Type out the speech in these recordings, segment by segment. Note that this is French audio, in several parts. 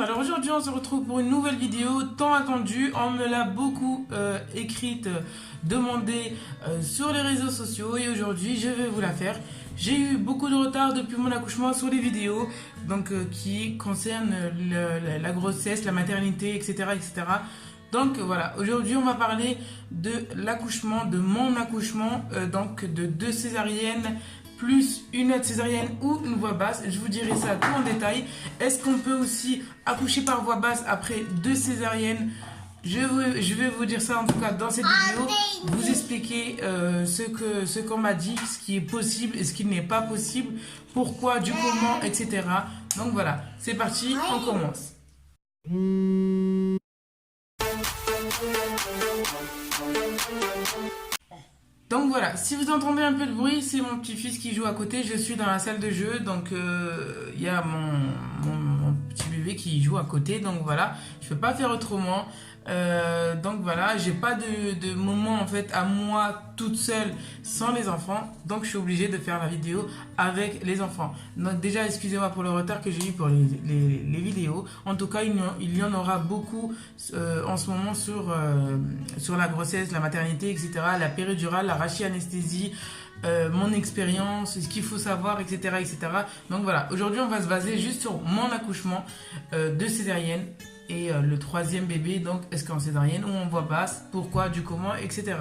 Alors aujourd'hui on se retrouve pour une nouvelle vidéo tant attendue. On me l'a beaucoup écrite, demandée sur les réseaux sociaux et aujourd'hui je vais vous la faire. J'ai eu beaucoup de retard depuis mon accouchement sur les vidéos donc, qui concernent la grossesse, la maternité, etc. etc. Donc voilà, aujourd'hui on va parler de l'accouchement, de mon accouchement, donc de 2 césariennes plus une aide césarienne ou une voie basse. Je vous dirai ça tout en détail. Est-ce qu'on peut aussi accoucher par voie basse après 2 césariennes? Je vais vous dire ça en tout cas dans cette vidéo, vous expliquer ce qu'on m'a dit, ce qui est possible et ce qui n'est pas possible, pourquoi, du comment, etc. Donc voilà, c'est parti, on commence. Donc voilà, si vous entendez un peu de bruit, c'est mon petit-fils qui joue à côté. Je suis dans la salle de jeu, donc il y a mon petit bébé qui joue à côté. Donc voilà, je ne peux pas faire autrement. Donc voilà, j'ai pas de moment en fait à moi toute seule sans les enfants. Donc je suis obligée de faire la vidéo avec les enfants. Donc déjà, excusez-moi pour le retard que j'ai eu pour les vidéos. En tout cas, il y en aura beaucoup en ce moment sur la grossesse, la maternité, etc. La péridurale, la rachianesthésie, mon expérience, ce qu'il faut savoir, etc., etc. Donc voilà, aujourd'hui on va se baser juste sur mon accouchement de césarienne et le 3e bébé, donc est-ce qu'en césarienne ou en voie basse, pourquoi, du comment, etc.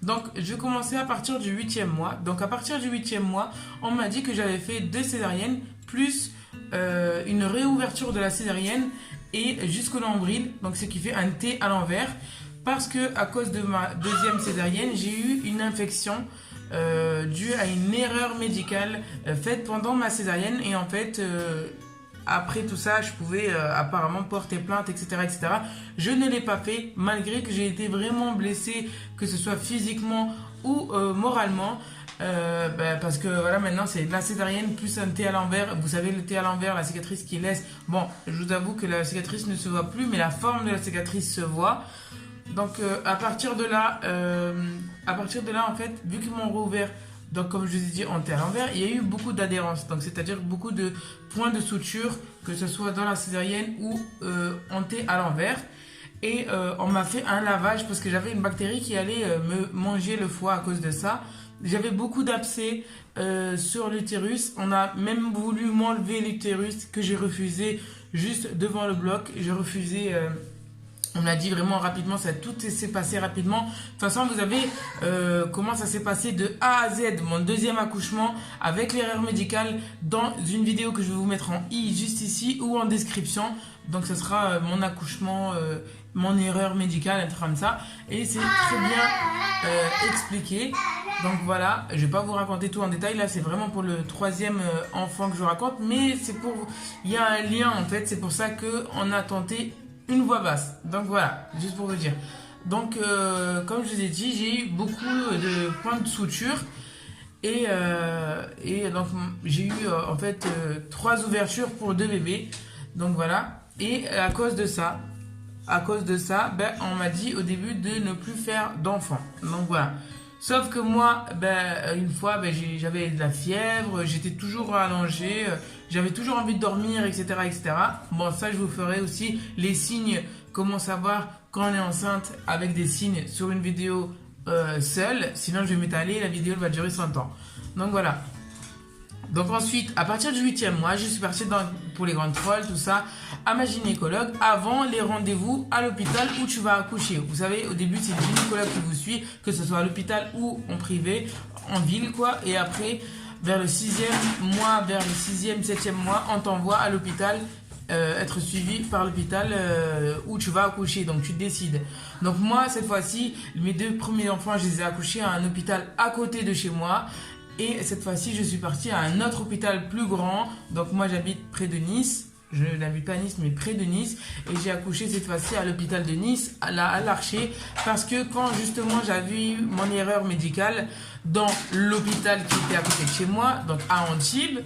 Donc je vais commencer à partir du 8e mois. Donc à partir du 8e mois, on m'a dit que j'avais fait 2 césariennes plus une réouverture de la césarienne et jusqu'au nombril, donc ce qui fait un T à l'envers, parce que à cause de ma 2e césarienne, j'ai eu une infection due à une erreur médicale faite pendant ma césarienne et en fait après tout ça je pouvais apparemment porter plainte, etc., etc. Je ne l'ai pas fait malgré que j'ai été vraiment blessée, que ce soit physiquement ou moralement, parce que voilà, maintenant c'est la césarienne plus un T à l'envers. Vous savez, le T à l'envers, la cicatrice qui laisse, bon, je vous avoue que la cicatrice ne se voit plus mais la forme de la cicatrice se voit. Donc à partir de là en fait, vu qu'ils m'ont rouvert, donc comme je vous ai dit en T à l'envers, il y a eu beaucoup d'adhérence, donc c'est-à-dire beaucoup de points de suture, que ce soit dans la césarienne ou en T à l'envers. Et on m'a fait un lavage parce que j'avais une bactérie qui allait me manger le foie à cause de ça. J'avais beaucoup d'abcès sur l'utérus. On a même voulu m'enlever l'utérus que j'ai refusé juste devant le bloc. J'ai refusé. On a dit vraiment rapidement, tout s'est passé rapidement. De toute façon, vous avez comment ça s'est passé de A à Z, mon 2e accouchement avec l'erreur médicale dans une vidéo que je vais vous mettre en i juste ici ou en description. Donc ce sera mon accouchement, mon erreur médicale, un truc comme ça. Et c'est très bien expliqué. Donc voilà, je vais pas vous raconter tout en détail. Là, c'est vraiment pour le 3e enfant que je raconte. Mais c'est pour, il y a un lien en fait. C'est pour ça qu'on a tenté une voie basse. Donc voilà, juste pour vous dire. Donc comme je vous ai dit, j'ai eu beaucoup de points de suture et donc j'ai eu en fait 3 ouvertures pour 2 bébés. Donc voilà, et à cause de ça, ben, on m'a dit au début de ne plus faire d'enfants. Donc voilà. Sauf que moi, ben, une fois, ben, j'avais de la fièvre, j'étais toujours allongée, j'avais toujours envie de dormir, etc., etc. Bon, ça, je vous ferai aussi les signes, comment savoir quand on est enceinte avec des signes sur une vidéo seule. Sinon, je vais m'étaler, la vidéo elle va durer 100 ans. Donc voilà. Donc ensuite, à partir du 8e mois, je suis partie pour les grandes trolls, tout ça, à ma gynécologue, avant les rendez-vous à l'hôpital où tu vas accoucher. Vous savez, au début, c'est le gynécologue qui vous suit, que ce soit à l'hôpital ou en privé, en ville, quoi. Et après, vers le 6e mois, vers le 6e, 7e mois, on t'envoie à l'hôpital, être suivi par l'hôpital où tu vas accoucher. Donc, tu décides. Donc, moi, cette fois-ci, mes 2 premiers enfants, je les ai accouchés à un hôpital à côté de chez moi. Et cette fois-ci, je suis partie à un autre hôpital plus grand. Donc moi, j'habite près de Nice. Je n'habite pas à Nice, mais près de Nice. Et j'ai accouché cette fois-ci à l'hôpital de Nice, à l'Archer. Parce que quand justement j'avais eu mon erreur médicale dans l'hôpital qui était à côté de chez moi, donc à Antibes,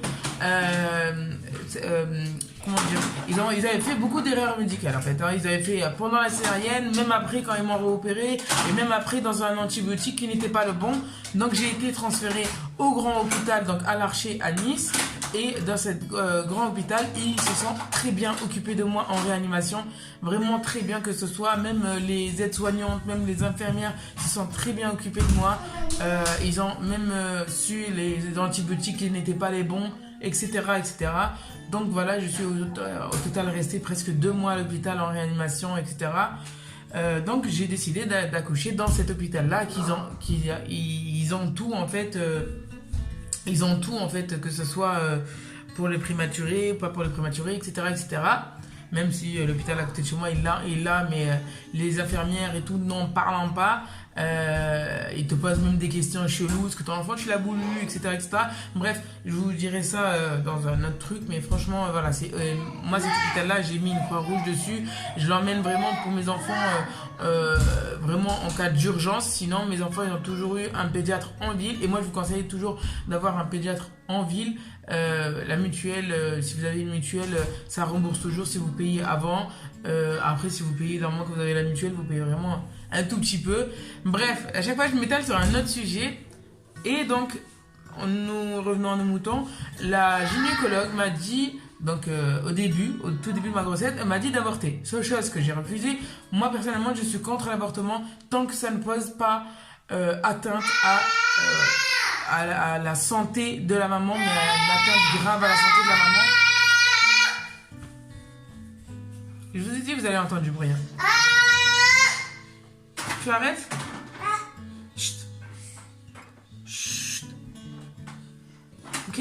comment dire, ils avaient fait beaucoup d'erreurs médicales en fait. Hein. Ils avaient fait pendant la césarienne, même après quand ils m'ont réopéré, et même après dans un antibiotique qui n'était pas le bon. Donc j'ai été transférée au grand hôpital, donc à l'Archer à Nice. Et dans cet grand hôpital, ils se sont très bien occupés de moi en réanimation. Vraiment très bien, que ce soit même les aides-soignantes, même les infirmières se sont très bien occupés de moi. Ils ont même su les antibiotiques qui n'étaient pas les bons, etc., etc. Donc voilà, je suis au total resté presque 2 mois à l'hôpital en réanimation, etc. Donc j'ai décidé d'accoucher dans cet hôpital-là, ils ont tout en fait. Ils ont tout en fait, que ce soit pour les prématurés, pas pour les prématurés, etc., etc. Même si l'hôpital à côté de chez moi, il l'a, mais les infirmières et tout n'en parlant pas. Ils te posent même des questions cheloues, est-ce que ton enfant tu l'as voulu, etc., etc. Bref, je vous dirai ça dans un autre truc, mais franchement, voilà, moi cet hôpital-là, j'ai mis une croix rouge dessus. Je l'emmène vraiment pour mes enfants, vraiment en cas d'urgence. Sinon, mes enfants, ils ont toujours eu un pédiatre en ville, et moi, je vous conseille toujours d'avoir un pédiatre en ville. La mutuelle, si vous avez une mutuelle, ça rembourse toujours si vous payez avant. Après, si vous payez, normalement, que vous avez la mutuelle, vous payez vraiment un tout petit peu. Bref, à chaque fois, je m'étale sur un autre sujet. Et donc, nous revenons à nos moutons. La gynécologue m'a dit, donc au tout début de ma grossesse, elle m'a dit d'avorter. Seule chose que j'ai refusé. Moi, personnellement, je suis contre l'avortement tant que ça ne pose pas atteinte à la santé de la maman, mais une atteinte grave à la santé de la maman. Je vous ai dit, vous allez entendre du bruit. Hein. Tu arrêtes? Chut. Chut. Ok?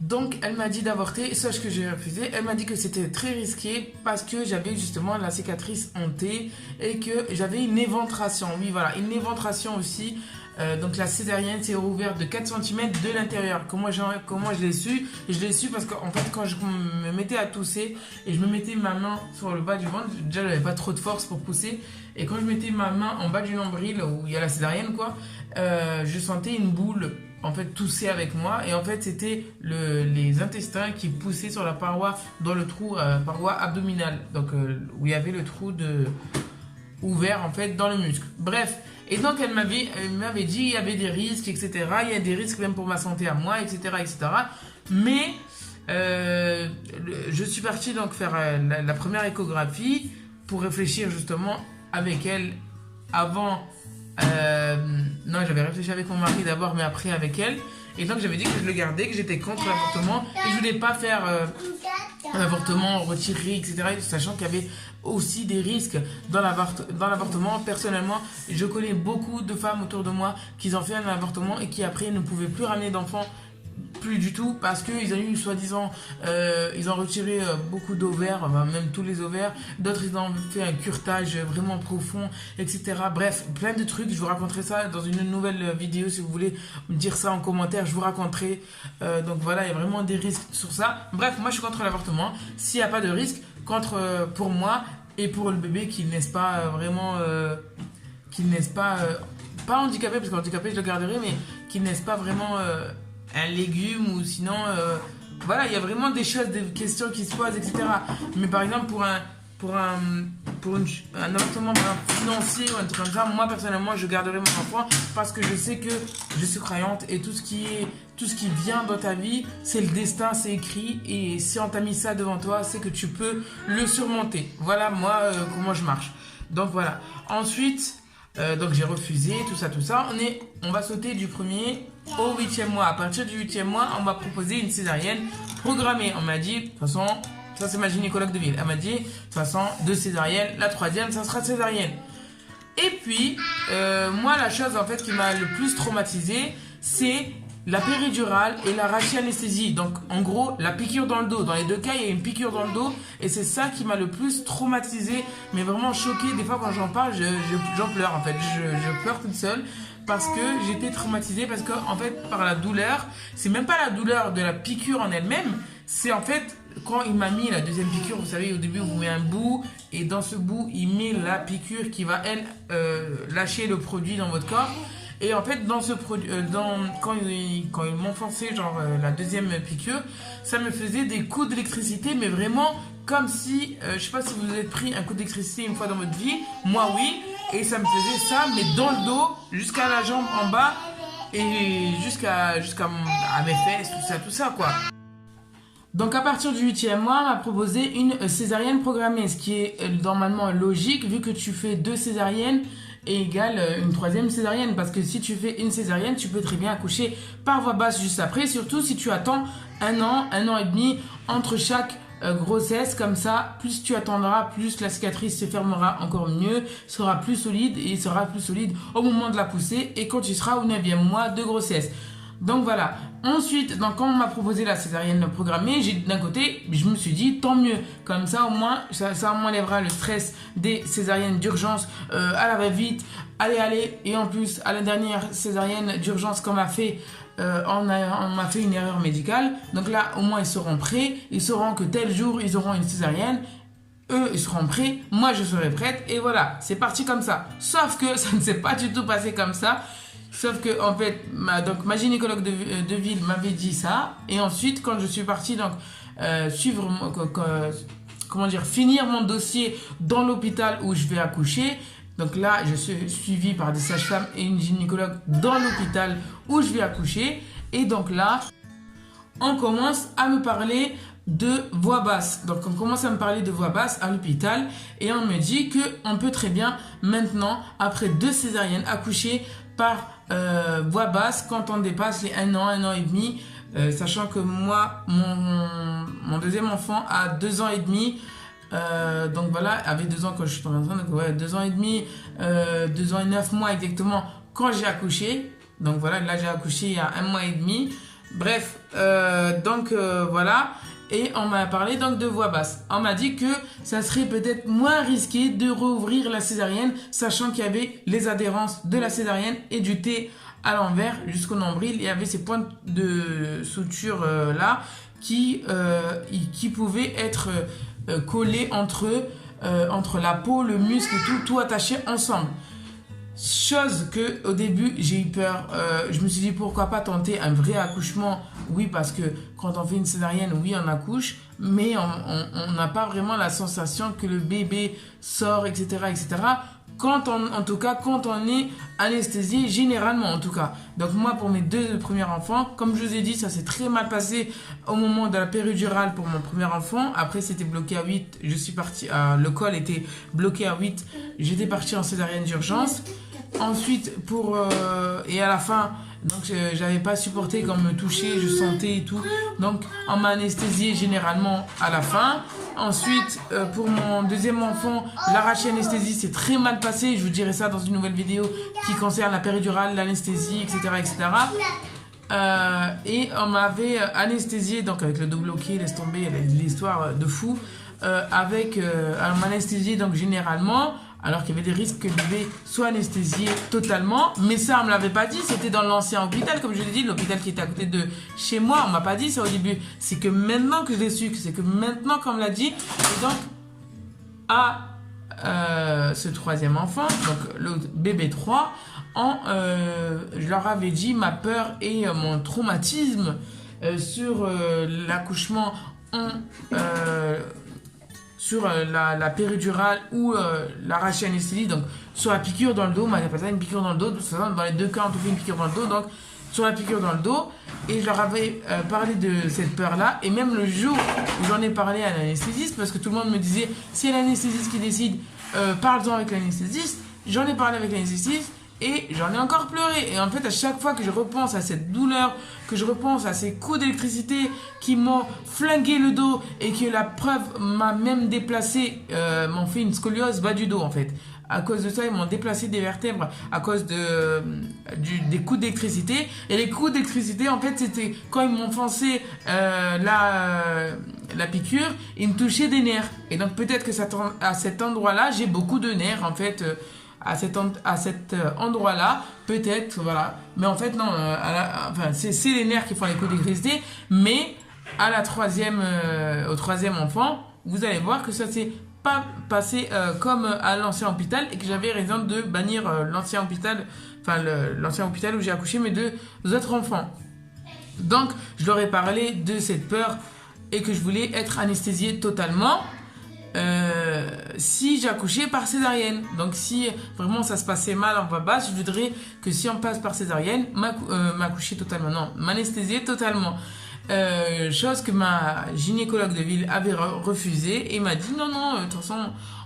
Donc, elle m'a dit d'avorter, sache que j'ai refusé. Elle m'a dit que c'était très risqué parce que j'avais justement la cicatrice hantée et que j'avais une éventration. Oui, voilà, une éventration aussi. Donc, la césarienne s'est rouverte de 4 cm de l'intérieur. Comment je l'ai su? Je l'ai su parce qu'en fait, quand je me mettais à tousser et je me mettais ma main sur le bas du ventre, déjà, j'avais pas trop de force pour pousser. Et quand je mettais ma main en bas du nombril, où il y a la césarienne, quoi, je sentais une boule en fait tousser avec moi, et en fait c'était les intestins qui poussaient sur la paroi, dans le trou, paroi abdominale, donc où il y avait le trou ouvert en fait dans le muscle. Bref, et donc elle m'avait dit il y avait des risques, etc. Il y a des risques même pour ma santé à moi, etc., etc. Mais je suis partie donc faire la première échographie pour réfléchir justement avec elle avant. Non, j'avais réfléchi avec mon mari d'abord, mais après avec elle. Et donc j'avais dit que je le gardais, que j'étais contre l'avortement et je voulais pas faire un avortement retiré, etc. Sachant qu'il y avait aussi des risques dans l'avortement. Personnellement, je connais beaucoup de femmes autour de moi qui ont fait un avortement et qui après ne pouvaient plus ramener d'enfants. Plus du tout, parce qu'ils ont eu soi-disant ils ont retiré beaucoup d'ovaires, enfin, même tous les ovaires. D'autres ils ont fait un curetage vraiment profond, etc. Bref, plein de trucs. Je vous raconterai ça dans une nouvelle vidéo. Si vous voulez me dire ça en commentaire, je vous raconterai. Donc voilà, il y a vraiment des risques sur ça. Bref, moi je suis contre l'avortement. S'il n'y a pas de risque, pour moi et pour le bébé qui n'est pas vraiment pas handicapé, parce qu'handicapé je le garderai, mais qui n'est pas vraiment un légume, ou sinon voilà, il y a vraiment des choses, des questions qui se posent, etc. Mais par exemple pour un avortement financier ou un truc comme ça, moi personnellement je garderai mon enfant parce que je sais que je suis croyante et tout ce qui vient dans ta vie, c'est le destin, c'est écrit, et si on t'a mis ça devant toi, c'est que tu peux le surmonter. Voilà moi comment je marche. Donc voilà. Ensuite donc j'ai refusé, tout ça. On va sauter du 1er au 8e mois. À partir du 8e mois, on m'a proposé une césarienne programmée. On m'a dit, de toute façon, ça c'est ma gynécologue de ville. Elle m'a dit, de toute façon, 2 césariennes, la 3e, ça sera césarienne. Et puis, moi, la chose en fait qui m'a le plus traumatisée, c'est la péridurale et la rachianesthésie. Donc, en gros, la piqûre dans le dos. Dans les 2 cas, il y a une piqûre dans le dos. Et c'est ça qui m'a le plus traumatisée, mais vraiment choquée. Des fois, quand j'en parle, j'en pleure, en fait. Je pleure toute seule parce que j'étais traumatisée. Parce que, en fait, par la douleur, c'est même pas la douleur de la piqûre en elle-même. C'est en fait, quand il m'a mis la 2e piqûre, vous savez, au début, on vous met un bout. Et dans ce bout, il met la piqûre qui va, elle, lâcher le produit dans votre corps. Et en fait, dans ce produit, quand ils m'ont forcé, genre la 2e piqûre, ça me faisait des coups d'électricité, mais vraiment comme si, je sais pas si vous avez pris un coup d'électricité une fois dans votre vie, moi oui, et ça me faisait ça, mais dans le dos, jusqu'à la jambe en bas, et jusqu'à mes fesses, tout ça, quoi. Donc à partir du 8e mois, on m'a proposé une césarienne programmée, ce qui est normalement logique vu que tu fais 2 césariennes et égale une 3e césarienne. Parce que si tu fais une césarienne, tu peux très bien accoucher par voie basse juste après, surtout si tu attends 1 an et demi entre chaque grossesse. Comme ça, plus tu attendras, plus la cicatrice se fermera encore mieux, sera plus solide et sera plus solide au moment de la poussée et quand tu seras au 9e mois de grossesse. Donc voilà. Ensuite, donc, quand on m'a proposé la césarienne programmée, d'un côté, je me suis dit tant mieux. Comme ça, au moins, ça m'enlèvera le stress des césariennes d'urgence à la va-vite. Allez. Et en plus, à la dernière césarienne d'urgence qu'on m'a fait, on m'a fait une erreur médicale. Donc là, au moins, ils seront prêts. Ils sauront que tel jour, ils auront une césarienne. Eux, ils seront prêts. Moi, je serai prête. Et voilà, c'est parti comme ça. Sauf que ça ne s'est pas du tout passé comme ça. Sauf que, en fait, ma gynécologue de ville m'avait dit ça. Et ensuite, quand je suis partie finir mon dossier dans l'hôpital où je vais accoucher. Donc là, je suis suivie par des sages-femmes et une gynécologue dans l'hôpital où je vais accoucher. Et donc là, on commence à me parler de voix basse. Donc on commence à me parler de voix basse à l'hôpital. Et on me dit qu'on peut très bien maintenant, après 2 césariennes, accoucher par voix basse quand on dépasse les 1 an et demi, sachant que moi, mon deuxième enfant a 2 ans et demi, donc voilà, avait 2 ans quand je suis tombée enceinte, donc ouais, 2 ans et demi, 2 ans et 9 mois exactement quand j'ai accouché, donc voilà, là j'ai accouché il y a 1 mois et demi, bref, voilà. Et on m'a parlé donc de voix basse. On m'a dit que ça serait peut-être moins risqué de rouvrir la césarienne, sachant qu'il y avait les adhérences de la césarienne et du T à l'envers jusqu'au nombril. Il y avait ces points de suture là qui pouvaient être collés entre la peau, le muscle et tout attaché ensemble. Chose que au début j'ai eu peur, je me suis dit pourquoi pas tenter un vrai accouchement. Oui, parce que quand on fait une césarienne, oui on accouche, mais on n'a pas vraiment la sensation que le bébé sort, etc. Quand on est anesthésié, généralement en tout cas. Donc moi pour mes 2 premiers enfants, comme je vous ai dit, ça s'est très mal passé au moment de la péridurale pour mon premier enfant. Après c'était bloqué à 8, je suis partie, le col était bloqué à 8, j'étais partie en césarienne d'urgence. Ensuite et à la fin, donc j'avais pas supporté quand on me touchait, je sentais et tout. Donc on m'a anesthésié généralement à la fin. Ensuite pour mon deuxième enfant, l'arraché anesthésie s'est très mal passé. Je vous dirai ça dans une nouvelle vidéo qui concerne la péridurale, l'anesthésie, etc. Et on m'avait anesthésié donc avec le dos bloqué, laisse tomber l'histoire de fou. On m'a anesthésié donc généralement, alors qu'il y avait des risques que le bébé soit anesthésié totalement. Mais ça, on ne me l'avait pas dit. C'était dans l'ancien hôpital, comme je l'ai dit, l'hôpital qui était à côté de chez moi. On ne m'a pas dit ça au début. C'est que maintenant que je l'ai su, c'est que maintenant qu'on me l'a dit. Et donc, à ce 3e enfant, donc le bébé 3, je leur avais dit ma peur et mon traumatisme sur l'accouchement sur la péridurale ou l'arraché anesthésie, donc sur la piqûre dans le dos, on m'avait pas une piqûre dans le dos, dans les 2 cas on te fait une piqûre dans le dos, donc sur la piqûre dans le dos, et je leur avais parlé de cette peur-là, et même le jour où j'en ai parlé à l'anesthésiste, parce que tout le monde me disait, c'est l'anesthésiste qui décide, parle-en avec l'anesthésiste, j'en ai parlé avec l'anesthésiste, et j'en ai encore pleuré. Et en fait, à chaque fois que je repense à cette douleur, que je repense à ces coups d'électricité qui m'ont flingué le dos et que la preuve m'a même déplacé, m'ont fait une scoliose bas du dos en fait. À cause de ça, ils m'ont déplacé des vertèbres à cause des coups d'électricité. Et les coups d'électricité, en fait, c'était quand ils m'ont foncé la piqûre, ils me touchaient des nerfs. Et donc peut-être que à cet endroit-là, j'ai beaucoup de nerfs en fait. À cet endroit-là, peut-être, voilà. Mais en fait, non, c'est les nerfs qui font les coups d'électricité. Mais au 3e enfant, vous allez voir que ça s'est pas passé comme à l'ancien hôpital et que j'avais raison de bannir l'ancien hôpital, l'ancien hôpital où j'ai accouché mes 2 autres enfants. Donc, je leur ai parlé de cette peur et que je voulais être anesthésiée totalement. si j'accouchais par césarienne. Donc si vraiment ça se passait mal en voie basse, je voudrais que si on passe par césarienne, m'accoucher totalement. Non, m'anesthésier totalement. Chose que ma gynécologue de ville avait refusé et m'a dit non, non, de toute façon,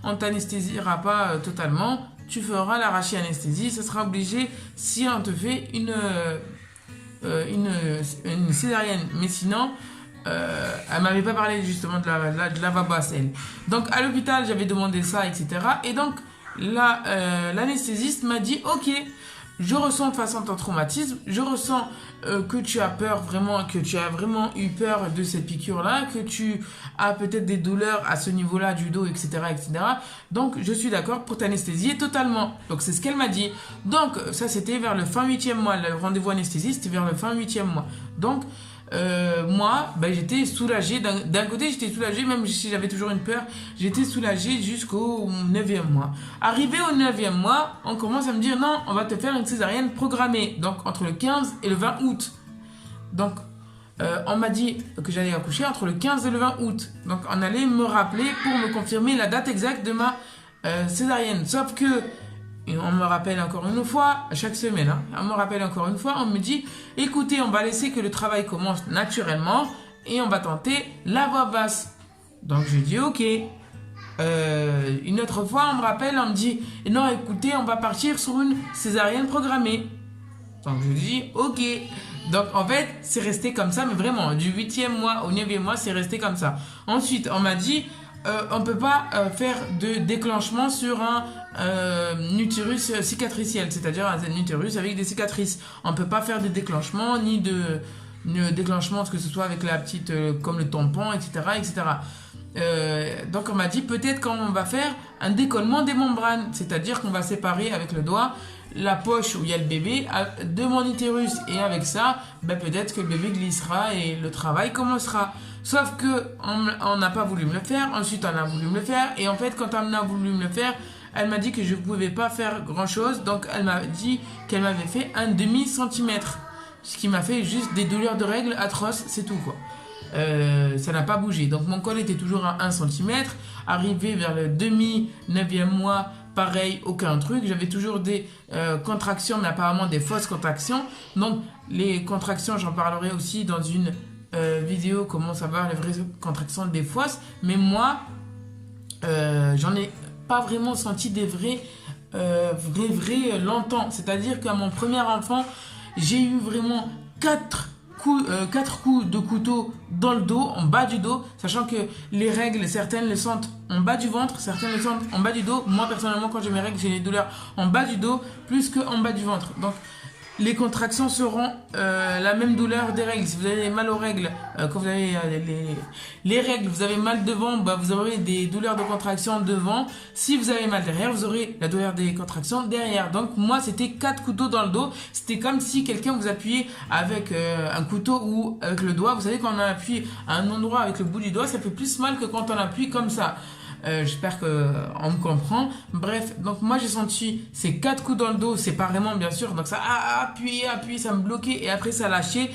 on t'anesthésiera pas totalement, tu feras l'arraché anesthésie, ça sera obligé si on te fait une césarienne. Mais sinon, elle m'avait pas parlé justement de la voie basse, elle. Donc à l'hôpital, j'avais demandé ça, etc. Et donc l'anesthésiste m'a dit ok, je ressens de toute façon ton traumatisme, je ressens que tu as peur vraiment, que tu as vraiment eu peur de cette piqûre-là, que tu as peut-être des douleurs à ce niveau-là du dos, etc., etc. Donc, je suis d'accord pour t'anesthésier totalement. Donc, c'est ce qu'elle m'a dit. Donc, ça, c'était vers le fin 8e mois. Le rendez-vous anesthésie, c'était vers le fin 8e mois. Donc, moi, ben, j'étais soulagée. D'un côté, j'étais soulagée, même si j'avais toujours une peur, j'étais soulagée jusqu'au 9e mois. Arrivé au 9e mois, on commence à me dire non, on va te faire une césarienne programmée. Donc, entre le 15 et le 20 août. Donc, on m'a dit que j'allais accoucher entre le 15 et le 20 août. Donc, on allait me rappeler pour me confirmer la date exacte de ma césarienne. Sauf que, et on me rappelle encore une fois, chaque semaine, hein, on me rappelle encore une fois, on me dit, écoutez, on va laisser que le travail commence naturellement et on va tenter la voie basse. Donc, je dis, ok. Une autre fois, on me rappelle, on me dit, non, écoutez, on va partir sur une césarienne programmée. Donc, je dis, ok. Donc, en fait, c'est resté comme ça, mais vraiment, du 8e mois au 9e mois, c'est resté comme ça. Ensuite, on m'a dit, on ne peut pas faire de déclenchement sur un utérus cicatriciel, c'est-à-dire un utérus avec des cicatrices. On ne peut pas faire de déclenchement, ni de déclenchement, que ce soit avec la petite, comme le tampon, etc., etc. Donc, on m'a dit, peut-être qu'on va faire un décollement des membranes, c'est-à-dire qu'on va séparer avec le doigt la poche où il y a le bébé de mon utérus, et avec ça ben peut-être que le bébé glissera et le travail commencera. Sauf que on n'a pas voulu me le faire. Ensuite on a voulu me le faire, et en fait quand on a voulu me le faire, elle m'a dit que je ne pouvais pas faire grand chose. Donc elle m'a dit qu'elle m'avait fait un demi-centimètre, ce qui m'a fait juste des douleurs de règles atroces, c'est tout quoi. Ça n'a pas bougé, donc mon col était toujours à 1 cm. Arrivé vers le demi-9e mois, pareil, aucun truc. J'avais toujours des contractions, mais apparemment des fausses contractions. Donc les contractions, j'en parlerai aussi dans une vidéo, comment savoir les vraies contractions des fausses. Mais moi, j'en ai pas vraiment senti des vrais longtemps. C'est-à-dire qu'à mon premier enfant, j'ai eu vraiment 4 coups de couteau dans le dos, en bas du dos, sachant que les règles, certaines les sentent en bas du ventre, certaines les sentent en bas du dos. Moi personnellement, quand j'ai mes règles, j'ai les douleurs en bas du dos plus qu'en bas du ventre. Donc les contractions seront la même douleur des règles. Si vous avez mal aux règles, quand vous avez les règles, vous avez mal devant, bah, vous aurez des douleurs de contraction devant. Si vous avez mal derrière, vous aurez la douleur des contractions derrière. Donc moi, c'était 4 couteaux dans le dos. C'était comme si quelqu'un vous appuyait avec un couteau ou avec le doigt. Vous savez, quand on appuie à un endroit avec le bout du doigt, ça fait plus mal que quand on appuie comme ça. J'espère qu'on me comprend. Bref, donc moi j'ai senti ces 4 coups dans le dos séparément bien sûr. Donc ça a appuyé, ça me bloquait et après ça lâchait.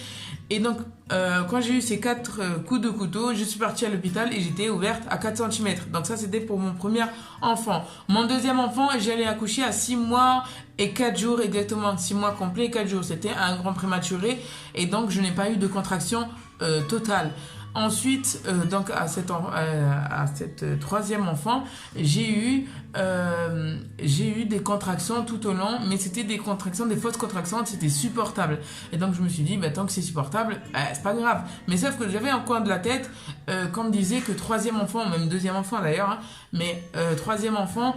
Et donc quand j'ai eu ces 4 coups de couteau, je suis partie à l'hôpital et j'étais ouverte à 4 cm. Donc ça c'était pour mon premier enfant. Mon deuxième enfant, j'allais accoucher à 6 mois et 4 jours exactement. 6 mois complets et 4 jours. C'était un grand prématuré et donc je n'ai pas eu de contraction totale. Ensuite, donc à cette troisième enfant, j'ai eu des contractions tout au long, mais c'était des contractions, des fausses contractions, c'était supportable. Et donc je me suis dit, bah, tant que c'est supportable, c'est pas grave. Mais sauf que j'avais un coin de la tête qu'on me disait que troisième enfant, même deuxième enfant d'ailleurs, hein, mais troisième enfant,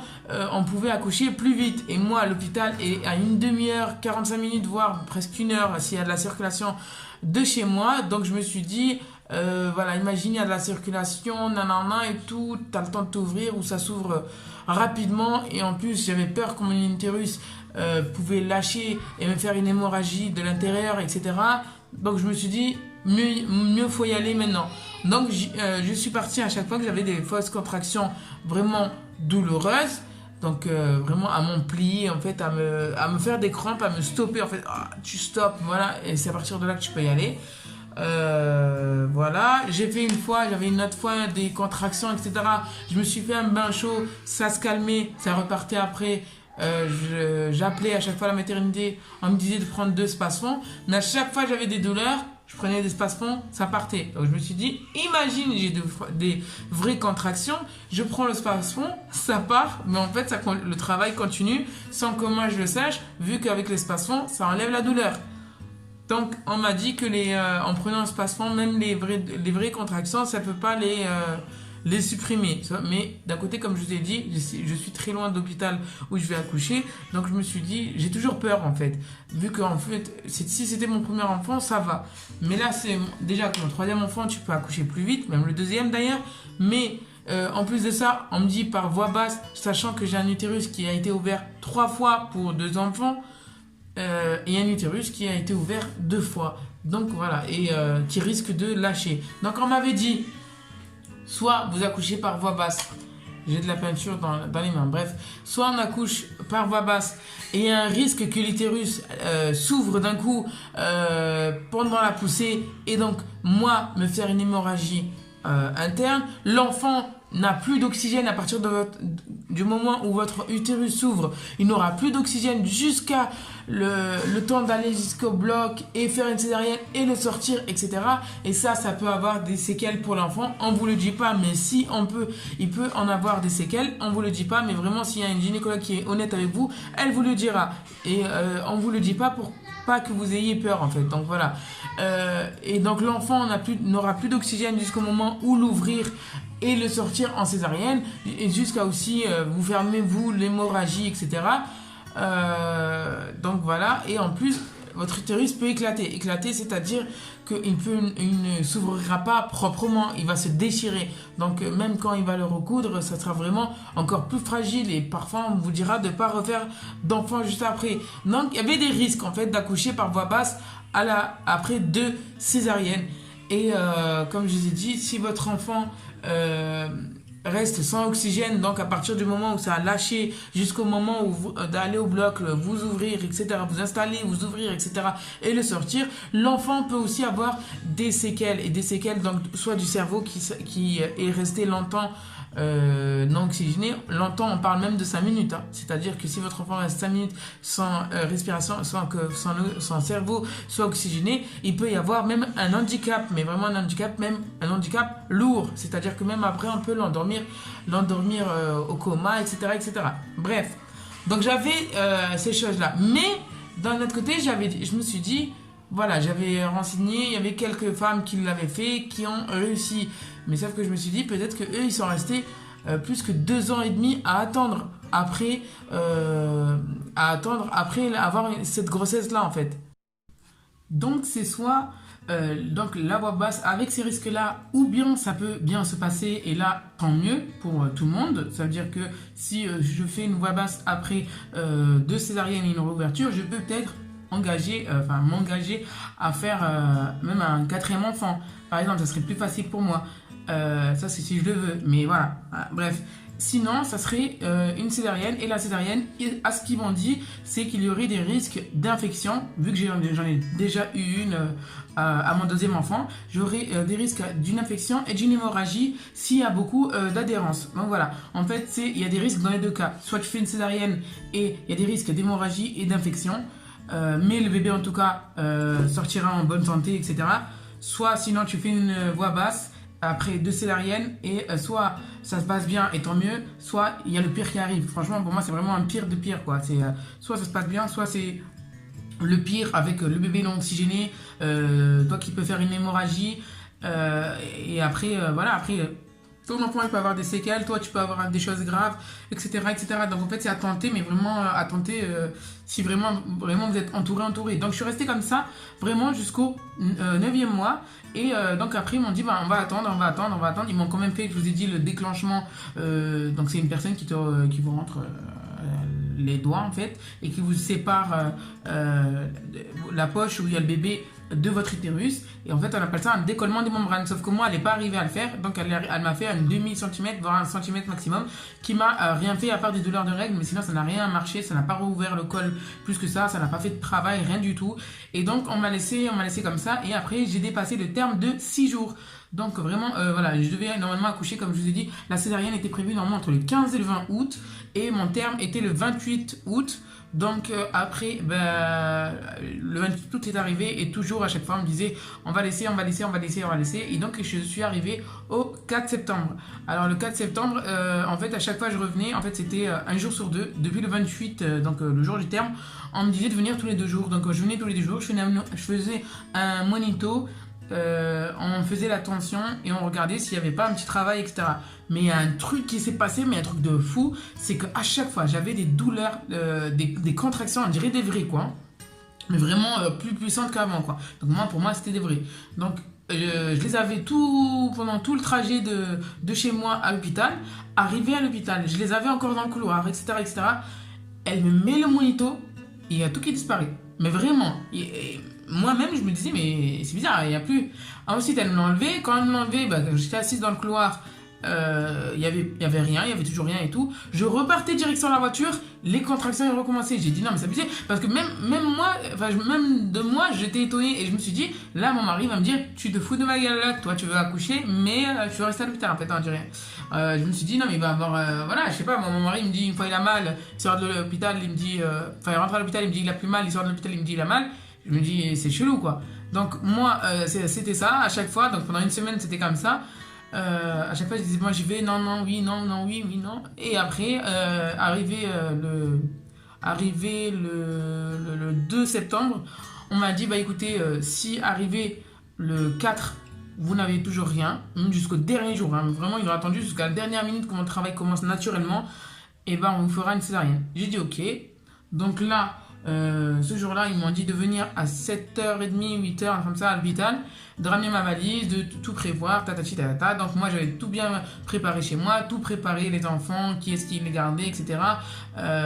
on pouvait accoucher plus vite. Et moi à l'hôpital, et à une demi-heure, 45 minutes, voire presque 1 heure, s'il y a de la circulation de chez moi, donc je me suis dit... voilà, imagine, il y a de la circulation, nanana et tout, t'as le temps de t'ouvrir ou ça s'ouvre rapidement. Et en plus, j'avais peur que mon utérus pouvait lâcher et me faire une hémorragie de l'intérieur, etc. Donc je me suis dit, mieux faut y aller maintenant. Donc je suis partie à chaque fois que j'avais des fausses contractions vraiment douloureuses. Donc vraiment à m'emplier, en fait, à me faire des crampes, à me stopper, en fait, tu stoppes, voilà, et c'est à partir de là que tu peux y aller. Voilà, j'ai fait une fois, j'avais une autre fois des contractions, etc. Je me suis fait un bain chaud, ça se calmait, ça repartait après. J'appelais à chaque fois la maternité, on me disait de prendre 2 spasfons, mais à chaque fois j'avais des douleurs, je prenais des spasfons, ça partait. Donc je me suis dit, imagine, j'ai des vraies contractions, je prends le spasfon, ça part, mais en fait le travail continue sans que moi je le sache, vu qu'avec les spasfons, ça enlève la douleur. Donc on m'a dit que en prenant un spasfon, même les vraies contractions, ça ne peut pas les supprimer. Mais d'un côté, comme je vous ai dit, je suis très loin d'hôpital où je vais accoucher. Donc je me suis dit, j'ai toujours peur en fait. Vu que en fait, si c'était mon premier enfant, ça va. Mais là, c'est déjà que mon 3e enfant, tu peux accoucher plus vite, même le 2e d'ailleurs. Mais en plus de ça, on me dit par voie basse, sachant que j'ai un utérus qui a été ouvert 3 fois pour 2 enfants, et un utérus qui a été ouvert 2 fois. Donc voilà, et qui risque de lâcher. Donc on m'avait dit, soit vous accouchez par voie basse, j'ai de la peinture dans les mains, bref, soit on accouche par voie basse et il y a un risque que l'utérus s'ouvre d'un coup pendant la poussée et donc moi me faire une hémorragie interne, l'enfant n'a plus d'oxygène à partir du moment où votre utérus s'ouvre, il n'aura plus d'oxygène jusqu'à le temps d'aller jusqu'au bloc et faire une césarienne et le sortir, etc. Et ça peut avoir des séquelles pour l'enfant. On vous le dit pas, mais si il peut en avoir des séquelles. On vous le dit pas, mais vraiment s'il y a une gynécologue qui est honnête avec vous, elle vous le dira. Et on vous le dit pas pour pas que vous ayez peur en fait. Donc voilà. Et donc l'enfant n'aura plus d'oxygène jusqu'au moment où l'ouvrir et le sortir en césarienne, et jusqu'à aussi vous fermer vous l'hémorragie, etc. Donc voilà, et en plus votre utérus peut éclater, c'est-à-dire qu'il ne s'ouvrira pas proprement, il va se déchirer, donc même quand il va le recoudre, ça sera vraiment encore plus fragile, et parfois on vous dira de ne pas refaire d'enfant juste après. Donc il y avait des risques en fait d'accoucher par voie basse après 2 césariennes. Et comme je vous ai dit, si votre enfant reste sans oxygène, donc à partir du moment où ça a lâché jusqu'au moment où d'aller au bloc, vous ouvrir, etc., vous installer, vous ouvrir, etc., et le sortir, l'enfant peut aussi avoir des séquelles, et des séquelles donc soit du cerveau qui est resté longtemps non oxygéné. Longtemps, on parle même de 5 minutes, hein. C'est-à-dire que si votre enfant reste 5 minutes sans respiration, sans que son cerveau soit oxygéné, il peut y avoir même un handicap, mais vraiment un handicap lourd, c'est-à-dire que même après on peut l'endormir au coma, etc., etc. Bref, donc j'avais ces choses-là, mais d'un autre côté, je me suis dit, voilà, j'avais renseigné, il y avait quelques femmes qui l'avaient fait, qui ont réussi. Mais sauf que je me suis dit, peut-être qu'eux, ils sont restés plus que 2 ans et demi à attendre après avoir cette grossesse-là, en fait. Donc, c'est soit donc la voie basse avec ces risques-là, ou bien ça peut bien se passer, et là, tant mieux pour tout le monde. Ça veut dire que si je fais une voie basse après 2 césariennes et une réouverture, je peux peut-être m'engager à faire même un 4e enfant. Par exemple, ça serait plus facile pour moi. Ça, c'est si je le veux. Mais voilà. Bref. Sinon, ça serait une césarienne. Et la césarienne, à ce qu'ils m'ont dit, c'est qu'il y aurait des risques d'infection. Vu que j'en ai déjà eu une à mon 2e enfant, j'aurais des risques d'une infection et d'une hémorragie s'il y a beaucoup d'adhérence. Donc voilà. En fait, il y a des risques dans les 2 cas. Soit tu fais une césarienne et il y a des risques d'hémorragie et d'infection. Mais le bébé en tout cas sortira en bonne santé, etc. Soit sinon tu fais une voie basse après 2 césariennes et soit ça se passe bien et tant mieux, soit il y a le pire qui arrive. Franchement pour moi c'est vraiment un pire de pire quoi. C'est soit ça se passe bien, soit c'est le pire avec le bébé non oxygéné, toi qui peux faire une hémorragie et après voilà, après ton enfant il peut avoir des séquelles, toi tu peux avoir des choses graves, etc., etc. Donc en fait c'est à tenter, mais vraiment à tenter si vraiment vous êtes entouré. Donc je suis restée comme ça vraiment jusqu'au 9e mois. Et donc après ils m'ont dit on va attendre. Ils m'ont quand même fait, je vous ai dit, le déclenchement. Donc c'est une personne qui vous rentre les doigts en fait et qui vous sépare la poche où il y a le bébé de votre utérus. Et en fait, on appelle ça un décollement des membranes. Sauf que moi, elle n'est pas arrivée à le faire. Donc, elle m'a fait un demi-centimètre, voire un centimètre maximum, qui m'a rien fait à part des douleurs de règles. Mais sinon, ça n'a rien marché. Ça n'a pas rouvert le col plus que ça. Ça n'a pas fait de travail, rien du tout. Et donc, on m'a laissé comme ça. Et après, j'ai dépassé le terme de 6 jours. Donc vraiment, voilà, je devais normalement accoucher, comme je vous ai dit, la césarienne était prévue normalement entre le 15 et le 20 août, et mon terme était le 28 août. Donc après, le 28 août est arrivé, et toujours à chaque fois on me disait on va laisser, et donc je suis arrivée au 4 septembre. Alors le 4 septembre, en fait à chaque fois je revenais, en fait c'était un jour sur deux, depuis le 28, donc le jour du terme, on me disait de venir tous les 2 jours. Donc je venais tous les 2 jours, je faisais un monito. On faisait la tension et on regardait s'il n'y avait pas un petit travail, etc. Mais il y a un truc qui s'est passé, mais un truc de fou, c'est qu'à chaque fois j'avais des douleurs, des contractions, on dirait des vrais quoi, mais vraiment plus puissantes qu'avant quoi. Donc pour moi c'était des vrais. Donc je les avais pendant tout le trajet de chez moi à l'hôpital. Arrivé à l'hôpital, je les avais encore dans le couloir, etc., etc. Elle me met le monito et il y a tout qui disparaît. Mais vraiment. Moi-même, je me disais, mais c'est bizarre, il n'y a plus. Ensuite, elle me l'a enlevé. Quand elle me l'a enlevé, quand j'étais assise dans le couloir, il y avait rien, il y avait toujours rien et tout. Je repartais direction la voiture, les contractions ont recommencé. J'ai dit non mais c'est abusé, parce que même moi, même de moi, j'étais étonnée et je me suis dit, là mon mari va me dire, tu te fous de ma gueule là, toi tu veux accoucher, mais tu veux rester à l'hôpital en fait, on dirait. Je me suis dit non mais il va avoir, voilà, je sais pas, mon mari me dit une fois il a mal, il sort de l'hôpital, il me dit, il rentre à l'hôpital, il me dit il a plus mal, il sort de l'hôpital, il me dit il a mal. Je me dis c'est chelou quoi. Donc moi c'était ça à chaque fois, donc pendant une semaine c'était comme ça. À chaque fois je disais moi j'y vais, non, oui, non, oui, non. Et après arrivé le 2 septembre, on m'a dit bah écoutez, si arrivé le 4 vous n'avez toujours rien, même jusqu'au dernier jour, hein, vraiment il aura attendu jusqu'à la dernière minute que mon travail commence naturellement, et ben on vous fera une césarienne. J'ai dit ok. Donc là ce jour-là, ils m'ont dit de venir à 7h30, 8h, comme ça, à l'hôpital, de ramener ma valise, de tout prévoir, tatati tatata. Donc moi, j'avais tout bien préparé chez moi, tout préparé, les enfants, qui est-ce qui les gardait, etc.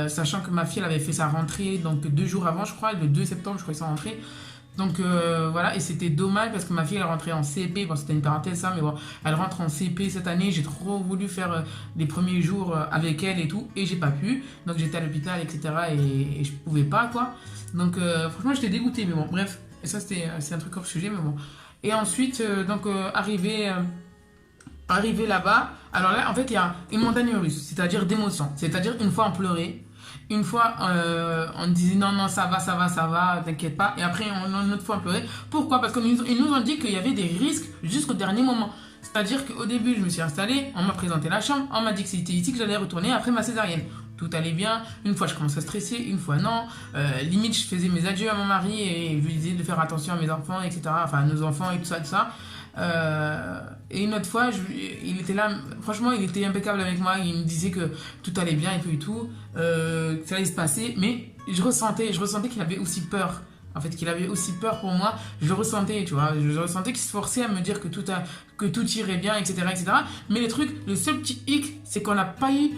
Sachant que ma fille, elle avait fait sa rentrée, donc 2 jours avant, je crois, le 2 septembre, je crois, sa rentrée. Donc voilà, et c'était dommage parce que ma fille elle rentrait en CP, bon c'était une parenthèse ça, mais bon, elle rentre en CP cette année, j'ai trop voulu faire les premiers jours avec elle et tout, et j'ai pas pu, donc j'étais à l'hôpital, etc. et je pouvais pas quoi, donc franchement j'étais dégoûtée, mais bon, bref, et ça c'est un truc hors sujet, mais bon. Et ensuite, arrivé là-bas, alors là en fait il y a une montagne russe, c'est-à-dire d'émotions, c'est-à-dire une fois on pleurait. Une fois, on disait non, ça va, t'inquiète pas. Et après, une autre fois, on pleurait. Pourquoi? Parce qu'ils nous ont dit qu'il y avait des risques jusqu'au dernier moment. C'est-à-dire qu'au début, je me suis installée, on m'a présenté la chambre, on m'a dit que c'était ici que j'allais retourner après ma césarienne. Tout allait bien. Une fois, je commençais à stresser, une fois, non. Limite, je faisais mes adieux à mon mari et je lui disais de faire attention à mes enfants, etc. Enfin, à nos enfants et tout ça. Et une autre fois, il était là, franchement, il était impeccable avec moi. Il me disait que tout allait bien et tout, que ça allait se passer. Mais je ressentais qu'il avait aussi peur. En fait, qu'il avait aussi peur pour moi. Je le ressentais, tu vois. Je ressentais qu'il se forçait à me dire que tout irait bien, etc., etc. Mais le seul petit hic, c'est qu'on n'a pas eu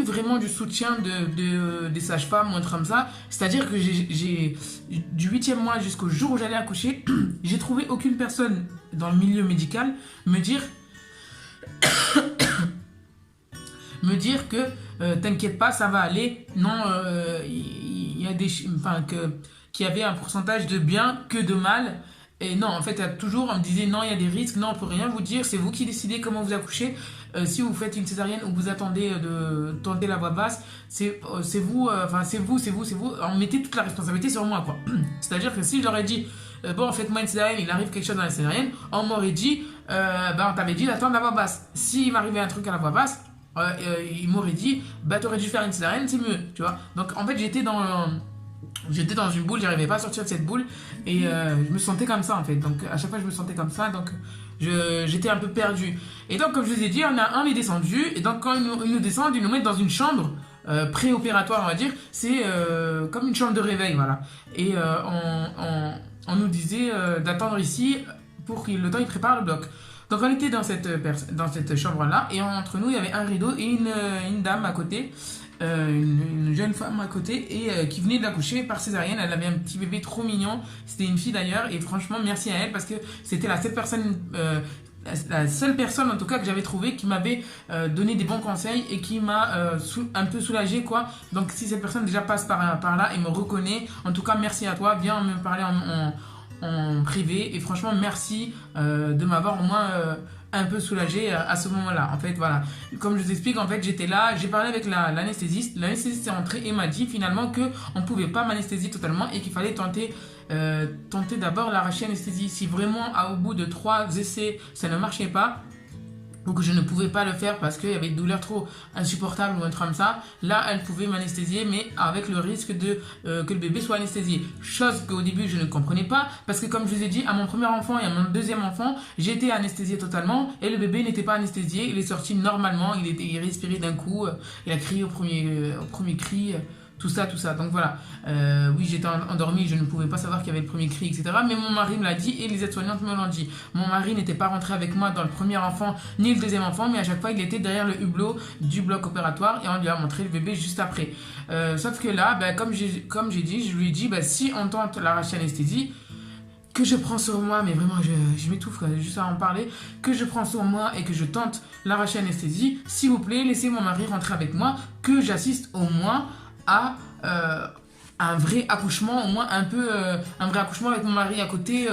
vraiment du soutien des sages-femmes ou un truc comme ça. C'est-à-dire que du 8e mois jusqu'au jour où j'allais accoucher, j'ai trouvé aucune personne dans le milieu médical me dire que t'inquiète pas, ça va aller. Non, il y a qu'il y avait un pourcentage de bien que de mal. Et non, en fait, toujours, on me disait non, il y a des risques, non, on peut rien vous dire, c'est vous qui décidez comment vous accouchez. Si vous faites une césarienne ou vous attendez de tenter la voix basse, c'est vous. On mettait toute la responsabilité sur moi, quoi. C'est-à-dire que si je leur ai dit, bon, faites-moi une césarienne, il arrive quelque chose dans la césarienne, on m'aurait dit, on t'avait dit d'attendre la voix basse. S'il m'arrivait un truc à la voix basse, il m'aurait dit, t'aurais dû faire une césarienne, c'est mieux, tu vois. Donc, en fait, j'étais dans une boule, j'arrivais pas à sortir de cette boule et je me sentais comme ça en fait. Donc à chaque fois je me sentais comme ça, donc j'étais un peu perdu. Et donc comme je vous ai dit, on est descendu et donc quand ils nous descendent, ils nous mettent dans une chambre préopératoire on va dire. C'est comme une chambre de réveil, voilà. Et on nous disait d'attendre ici pour que le temps ils préparent le bloc. Donc on était dans cette chambre là et entre nous il y avait un rideau et une dame à côté une jeune femme à côté et qui venait d'accoucher par césarienne. Elle avait un petit bébé trop mignon. C'était une fille d'ailleurs. Et franchement, merci à elle parce que c'était la seule personne en tout cas que j'avais trouvé qui m'avait donné des bons conseils et qui m'a un peu soulagé quoi. Donc si cette personne déjà passe par là et me reconnaît, en tout cas merci à toi, viens me parler en privé et franchement merci de m'avoir au moins un peu soulagé à ce moment-là. En fait voilà, comme je vous explique, en fait j'étais là, j'ai parlé avec l'anesthésiste. L'anesthésiste est rentré et m'a dit finalement que on pouvait pas m'anesthésier totalement et qu'il fallait tenter d'abord l'arracher anesthésie. Si vraiment au bout de 3 essais ça ne marchait pas ou que je ne pouvais pas le faire parce qu'il y avait une douleur trop insupportable ou un truc comme ça, là elle pouvait m'anesthésier mais avec le risque que le bébé soit anesthésié. Chose qu'au début je ne comprenais pas parce que comme je vous ai dit, à mon premier enfant et à mon deuxième enfant, j'ai été anesthésiée totalement et le bébé n'était pas anesthésié, il est sorti normalement, il respirait d'un coup, il a crié au premier cri. Tout ça. Donc voilà, oui, j'étais endormie, je ne pouvais pas savoir qu'il y avait le premier cri, etc. Mais mon mari me l'a dit et les aides-soignantes me l'ont dit. Mon mari n'était pas rentré avec moi dans le premier enfant ni le deuxième enfant, mais à chaque fois, il était derrière le hublot du bloc opératoire et on lui a montré le bébé juste après. Sauf que là, comme j'ai dit, je lui ai dit, si on tente l'arracher anesthésie, que je prends sur moi, mais vraiment je m'étouffe juste à en parler, que je prends sur moi et que je tente l'arracher anesthésie, s'il vous plaît, laissez mon mari rentrer avec moi, que j'assiste au moins à un vrai accouchement, au moins un vrai accouchement avec mon mari à côté,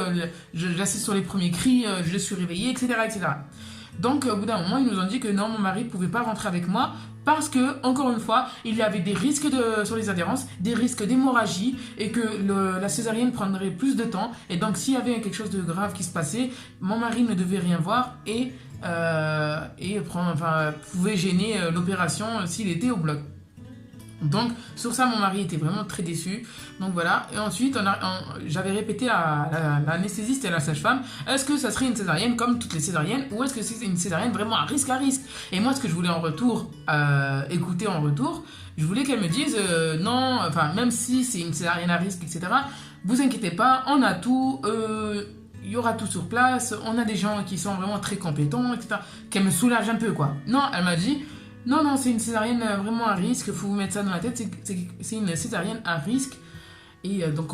j'assiste sur les premiers cris, je le suis réveillée, etc. Donc au bout d'un moment, ils nous ont dit que non, mon mari ne pouvait pas rentrer avec moi parce que, encore une fois, il y avait des risques sur les adhérences, des risques d'hémorragie et que la césarienne prendrait plus de temps. Et donc s'il y avait quelque chose de grave qui se passait, mon mari ne devait rien voir et pouvait gêner l'opération s'il était au bloc. Donc sur ça mon mari était vraiment très déçu. Donc voilà, et ensuite j'avais répété à l'anesthésiste et à la sage-femme, est-ce que ça serait une césarienne comme toutes les césariennes ou est-ce que c'est une césarienne vraiment à risque? Et moi ce que je voulais en retour, écouter en retour, je voulais qu'elle me dise non, enfin même si c'est une césarienne à risque, etc., vous inquiétez pas, on a tout, il y aura tout sur place, on a des gens qui sont vraiment très compétents, etc., qu'elle me soulage un peu quoi. Non, elle m'a dit non, c'est une césarienne vraiment à risque, il faut vous mettre ça dans la tête, c'est une césarienne à risque. Et donc,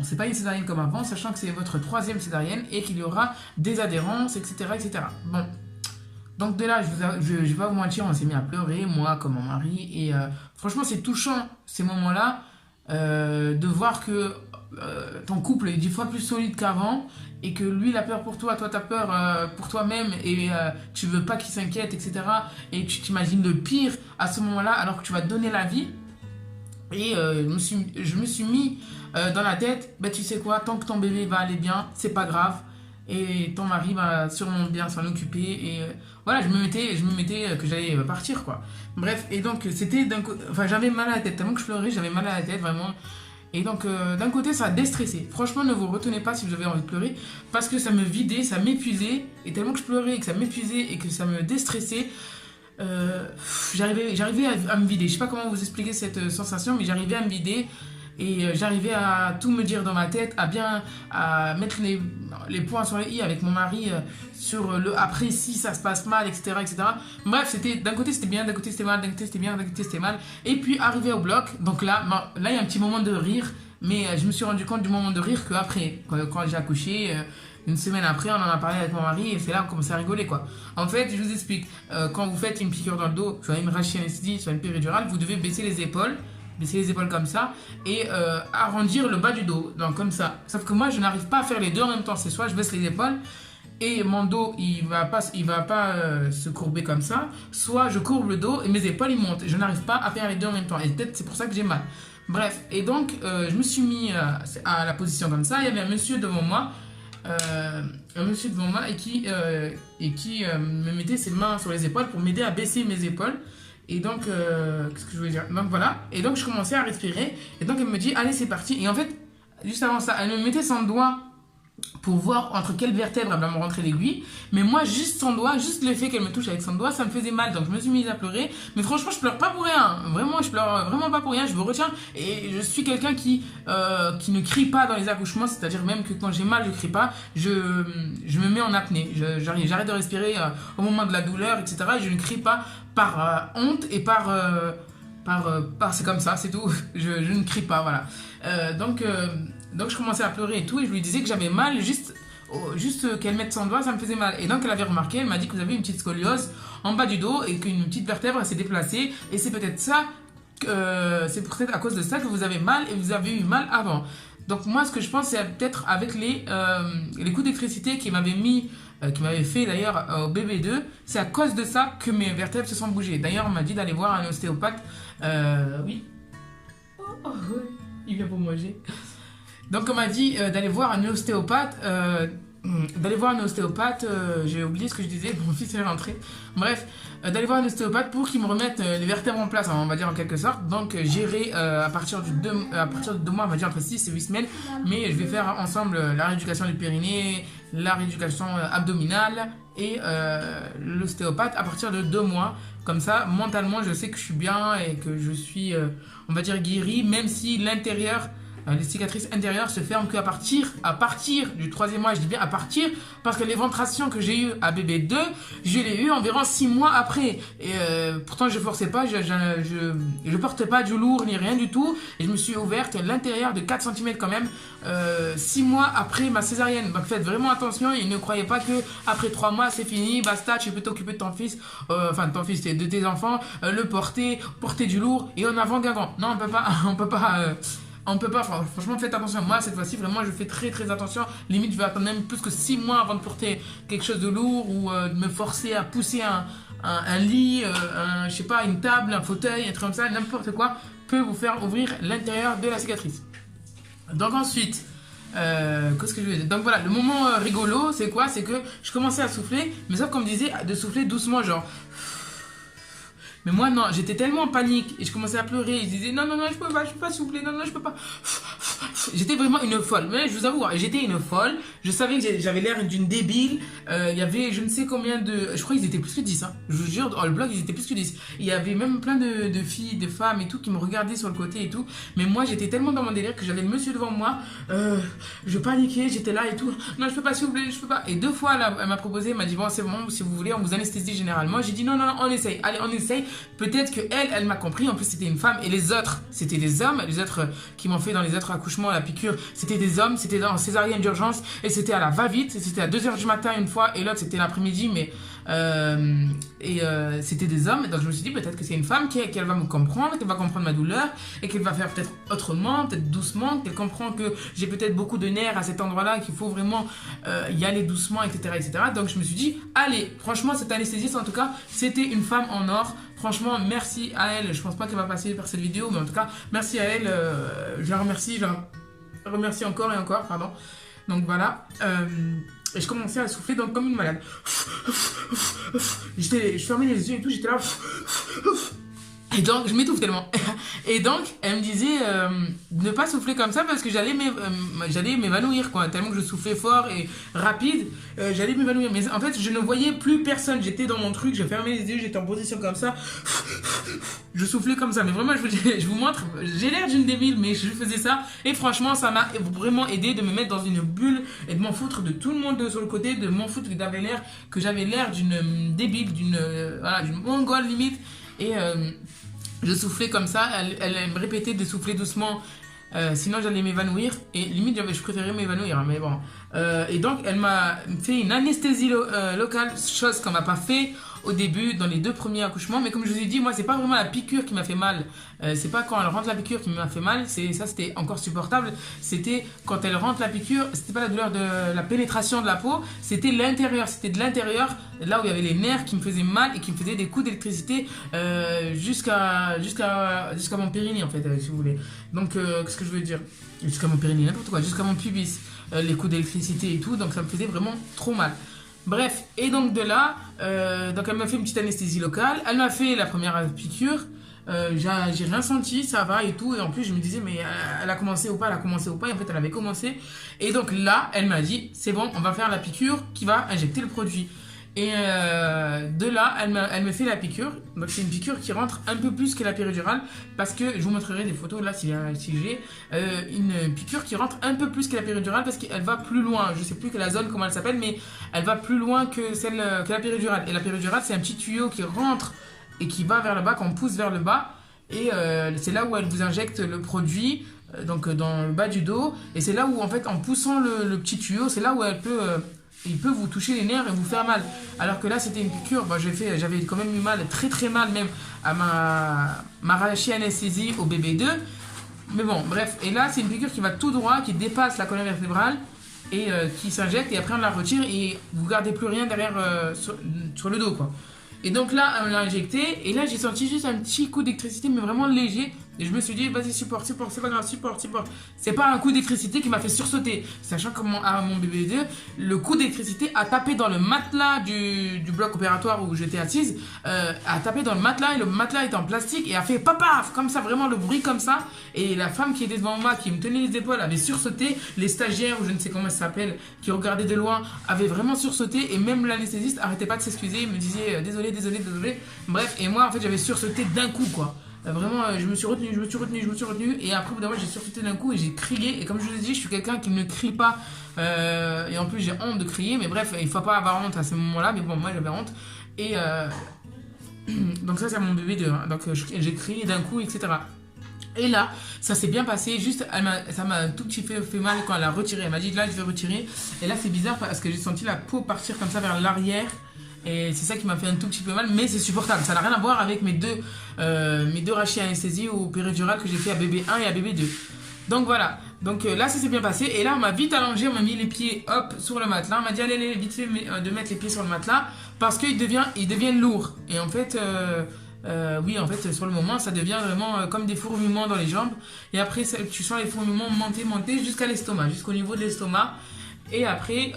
c'est pas une césarienne comme avant, sachant que c'est votre 3e césarienne et qu'il y aura des adhérences, etc. Bon, donc de là, je vais pas vous mentir, on s'est mis à pleurer, moi comme mon mari. Et franchement, c'est touchant ces moments-là de voir que ton couple est 10 fois plus solide qu'avant et que lui il a peur pour toi t'as peur pour toi-même et tu veux pas qu'il s'inquiète, etc. Et tu t'imagines le pire à ce moment-là alors que tu vas te donner la vie. Et je me suis mis dans la tête, tu sais quoi, tant que ton bébé va aller bien, c'est pas grave et ton mari va sûrement bien s'en occuper. Et voilà, je me mettais que j'allais partir quoi. Bref, et donc c'était j'avais mal à la tête, tellement que je pleurais, j'avais mal à la tête vraiment. Et donc, d'un côté, ça a déstressé. Franchement, ne vous retenez pas si vous avez envie de pleurer, parce que ça me vidait, ça m'épuisait. Et tellement que je pleurais et que ça m'épuisait et que ça me déstressait, j'arrivais à me vider. Je sais pas comment vous expliquer cette sensation, mais j'arrivais à me vider. Et j'arrivais à tout me dire dans ma tête, à mettre les points sur les i avec mon mari sur le après si ça se passe mal, etc. Bref, d'un côté c'était bien, d'un côté c'était mal, d'un côté c'était bien, d'un côté c'était mal. Et puis arrivé au bloc, donc là il y a un petit moment de rire, mais je me suis rendu compte du moment de rire qu'après, quand j'ai accouché, une semaine après, on en a parlé avec mon mari et c'est là qu'on commençait à rigoler quoi. En fait, je vous explique, quand vous faites une piqûre dans le dos, soit une rachis-anesthésie, soit une péridurale, vous devez baisser les épaules comme ça et arrondir le bas du dos, donc comme ça. Sauf que moi je n'arrive pas à faire les deux en même temps, c'est soit je baisse les épaules et mon dos il va pas se courber comme ça, soit je courbe le dos et mes épaules ils montent. Je n'arrive pas à faire les deux en même temps et peut-être c'est pour ça que j'ai mal. Bref, et donc je me suis mis à la position comme ça. Il y avait un monsieur devant moi et qui me mettait ses mains sur les épaules pour m'aider à baisser mes épaules. Et donc, qu'est-ce que je voulais dire? Donc voilà, et donc je commençais à respirer, et donc elle me dit, allez c'est parti. Et en fait, juste avant ça, elle me mettait son doigt pour voir entre quelles vertèbres elle va me rentrer l'aiguille. Mais moi, juste son doigt, juste le fait qu'elle me touche avec son doigt, ça me faisait mal. Donc je me suis mise à pleurer. Mais franchement, je pleure pas pour rien. Vraiment, je pleure vraiment pas pour rien. Je me retiens. Et je suis quelqu'un qui ne crie pas dans les accouchements. C'est-à-dire même que quand j'ai mal, je crie pas. Je me mets en apnée. J'arrête de respirer au moment de la douleur, etc. Et je ne crie pas par honte et par c'est comme ça, c'est tout. Je ne crie pas, voilà. Donc je commençais à pleurer et tout, et je lui disais que j'avais mal, juste qu'elle mette son doigt, ça me faisait mal. Et donc elle avait remarqué, elle m'a dit que vous avez une petite scoliose en bas du dos et qu'une petite vertèbre s'est déplacée, et c'est peut-être ça, c'est peut-être à cause de ça que vous avez mal, et vous avez eu mal avant. Donc moi, ce que je pense, c'est peut-être avec les coups d'électricité qui m'avaient fait d'ailleurs au BB2, c'est à cause de ça que mes vertèbres se sont bougées. D'ailleurs, on m'a dit d'aller voir un ostéopathe. Oui. Oh, il vient pour manger. Donc on m'a dit d'aller voir un ostéopathe. J'ai oublié ce que je disais, mon fils est rentré. Bref, d'aller voir un ostéopathe pour qu'il me remette les vertèbres en place, hein, on va dire en quelque sorte. Donc j'irai à partir de 2 mois, on va dire entre 6 et 8 semaines. Mais je vais faire ensemble la rééducation du périnée, la rééducation abdominale et l'ostéopathe à partir de 2 mois. Comme ça, mentalement, je sais que je suis bien et que je suis, on va dire, guéri, même si l'intérieur... Les cicatrices intérieures se ferment qu'à partir du 3e mois, je dis bien à partir, parce que l'éventration que j'ai eue à bébé 2, je l'ai eue environ 6 mois après. Et pourtant, je forçais pas, je portais pas du lourd ni rien du tout. Et je me suis ouverte l'intérieur de 4 cm quand même, 6 mois après ma césarienne. Donc faites vraiment attention et ne croyez pas que après 3 mois, c'est fini, basta, tu peux t'occuper de ton fils, enfin de ton fils, de tes enfants, le porter du lourd et en avant Guingamp. Non, on peut pas, franchement, faites attention. Moi, cette fois-ci, vraiment, je fais très très attention. Limite, je vais attendre même plus que 6 mois avant de porter quelque chose de lourd ou de me forcer à pousser un lit, je sais pas, une table, un fauteuil, un truc comme ça, n'importe quoi peut vous faire ouvrir l'intérieur de la cicatrice. Donc ensuite, qu'est-ce que je vais dire? Donc voilà, le moment rigolo, c'est quoi? C'est que je commençais à souffler, mais sauf qu'on me disait de souffler doucement, genre... Mais moi, non, j'étais tellement en panique et je commençais à pleurer. Je disais non, je peux pas souffler, non, je peux pas. J'étais vraiment une folle. Mais je vous avoue, j'étais une folle. Je savais que j'avais l'air d'une débile. Il y avait je ne sais combien de... Je crois qu'ils étaient plus que 10. Hein. Je vous jure, dans le blog, ils étaient plus que 10. Il y avait même plein de filles, de femmes et tout qui me regardaient sur le côté et tout. Mais moi, j'étais tellement dans mon délire que j'avais le monsieur devant moi. Je paniquais, j'étais là et tout. Non, je peux pas souffler, je peux pas. Et 2 fois, là, elle m'a proposé, elle m'a dit bon, c'est bon, si vous voulez, on vous anesthésie généralement. J'ai dit non, on essaye. Allez, on essaye. Peut-être que elle m'a compris. En plus, c'était une femme et les autres, c'était des hommes. Les autres qui m'ont fait dans les autres accouchements la piqûre, c'était des hommes. C'était dans césarienne d'urgence et c'était à la va-vite. C'était à 2h du matin une fois et l'autre c'était l'après-midi. Mais c'était des hommes. Donc je me suis dit peut-être que c'est une femme qu'elle va me comprendre, qu'elle va comprendre ma douleur et qu'elle va faire peut-être autrement, peut-être doucement, qu'elle comprend que j'ai peut-être beaucoup de nerfs à cet endroit-là, qu'il faut vraiment y aller doucement, etc. Donc je me suis dit, allez, franchement, cette anesthésiste en tout cas, c'était une femme en or. Franchement, merci à elle. Je pense pas qu'elle va passer par cette vidéo, mais en tout cas, merci à elle. Je la remercie encore et encore, pardon. Donc voilà. Et je commençais à souffler donc comme une malade. Je fermais les yeux et tout, j'étais là. Et donc, je m'étouffe tellement. Et donc, elle me disait de ne pas souffler comme ça parce que j'allais m'évanouir, quoi. Tellement que je soufflais fort et rapide, j'allais m'évanouir. Mais en fait, je ne voyais plus personne. J'étais dans mon truc, j'ai fermé les yeux, j'étais en position comme ça. Je soufflais comme ça. Mais vraiment, je vous montre, j'ai l'air d'une débile, mais je faisais ça. Et franchement, ça m'a vraiment aidé de me mettre dans une bulle et de m'en foutre de tout le monde sur le côté, de m'en foutre que j'avais l'air d'une débile, d'une mongole limite. Et je soufflais comme ça, elle me répétait de souffler doucement, sinon j'allais m'évanouir. Et limite, je préférais m'évanouir, hein, mais bon. Et donc, elle m'a fait une anesthésie locale, chose qu'on m'a pas fait au début, dans les 2 premiers accouchements. Mais comme je vous ai dit, moi, c'est pas vraiment la piqûre qui m'a fait mal. C'est pas quand elle rentre la piqûre qui m'a fait mal. Ça, c'était encore supportable. C'était quand elle rentre la piqûre, c'était pas la douleur de la pénétration de la peau, c'était l'intérieur. C'était de l'intérieur, là où il y avait les nerfs qui me faisaient mal et qui me faisaient des coups d'électricité jusqu'à mon périnée, en fait, si vous voulez. Donc, qu'est-ce que je veux dire? Jusqu'à mon périnée, n'importe quoi, jusqu'à mon pubis. Les coups d'électricité et tout, donc ça me faisait vraiment trop mal. Bref, et donc de là, donc elle m'a fait une petite anesthésie locale, elle m'a fait la première piqûre, j'ai rien senti, ça va et tout, et en plus je me disais mais elle a commencé ou pas, et en fait elle avait commencé, et donc là elle m'a dit c'est bon, on va faire la piqûre qui va injecter le produit. Et de là, elle me fait la piqûre. Donc c'est une piqûre qui rentre un peu plus que la péridurale. Parce que, je vous montrerai des photos là si j'ai une piqûre qui rentre un peu plus que la péridurale. Parce qu'elle va plus loin. Je sais plus que la zone, comment elle s'appelle. Mais elle va plus loin que la péridurale. Et la péridurale, c'est un petit tuyau qui rentre et qui va vers le bas, qu'on pousse vers le bas. Et c'est là où elle vous injecte le produit, donc dans le bas du dos. Et c'est là où, en fait, en poussant le petit tuyau, c'est là où il peut vous toucher les nerfs et vous faire mal. Alors que là, c'était une piqûre. Bon, j'avais quand même eu mal, très très mal même, à m'arracher anesthésie au bébé 2. Mais bon, bref. Et là, c'est une piqûre qui va tout droit, qui dépasse la colonne vertébrale et qui s'injecte. Et après, on la retire et vous gardez plus rien derrière sur le dos, quoi. Et donc là, on l'a injecté. Et là, j'ai senti juste un petit coup d'électricité, mais vraiment léger. Et je me suis dit, vas-y, supporte, c'est pas grave, supporte. C'est pas un coup d'électricité qui m'a fait sursauter. Sachant que mon bébé 2, le coup d'électricité a tapé dans le matelas du bloc opératoire où j'étais assise. A tapé dans le matelas et le matelas était en plastique et a fait papaf, comme ça, vraiment le bruit comme ça. Et la femme qui était devant moi, qui me tenait les épaules, avait sursauté. Les stagiaires, ou je ne sais comment ça s'appelle, qui regardaient de loin, avaient vraiment sursauté. Et même l'anesthésiste arrêtait pas de s'excuser. Il me disait, désolé. Bref, et moi, en fait, j'avais sursauté d'un coup, quoi. Vraiment, je me suis retenu. Et après, au bout d'un moment, j'ai sursauté d'un coup et j'ai crié. Et comme je vous ai dit, je suis quelqu'un qui ne crie pas. Et en plus, j'ai honte de crier. Mais bref, il ne faut pas avoir honte à ce moment-là. Mais bon, moi, j'avais honte. Et donc ça, c'est mon bébé 2. Hein. Donc j'ai crié d'un coup, etc. Et là, ça s'est bien passé. Juste, ça m'a un tout petit peu fait mal quand elle a retiré. Elle m'a dit, là, je vais retirer. Et là, c'est bizarre parce que j'ai senti la peau partir comme ça vers l'arrière. Et c'est ça qui m'a fait un tout petit peu mal, mais c'est supportable. Ça n'a rien à voir avec mes deux rachis anesthésie ou péridurale que j'ai fait à bébé 1 et à bébé 2. Donc voilà. Donc là, ça s'est bien passé. Et là, on m'a vite allongé, on m'a mis les pieds hop sur le matelas. On m'a dit, allez, vite fait de mettre les pieds sur le matelas parce qu'ils deviennent lourds. Et en fait, oui, en fait, sur le moment, ça devient vraiment comme des fourmillements dans les jambes. Et après, tu sens les fourmillements monter jusqu'à l'estomac, jusqu'au niveau de l'estomac. Et après...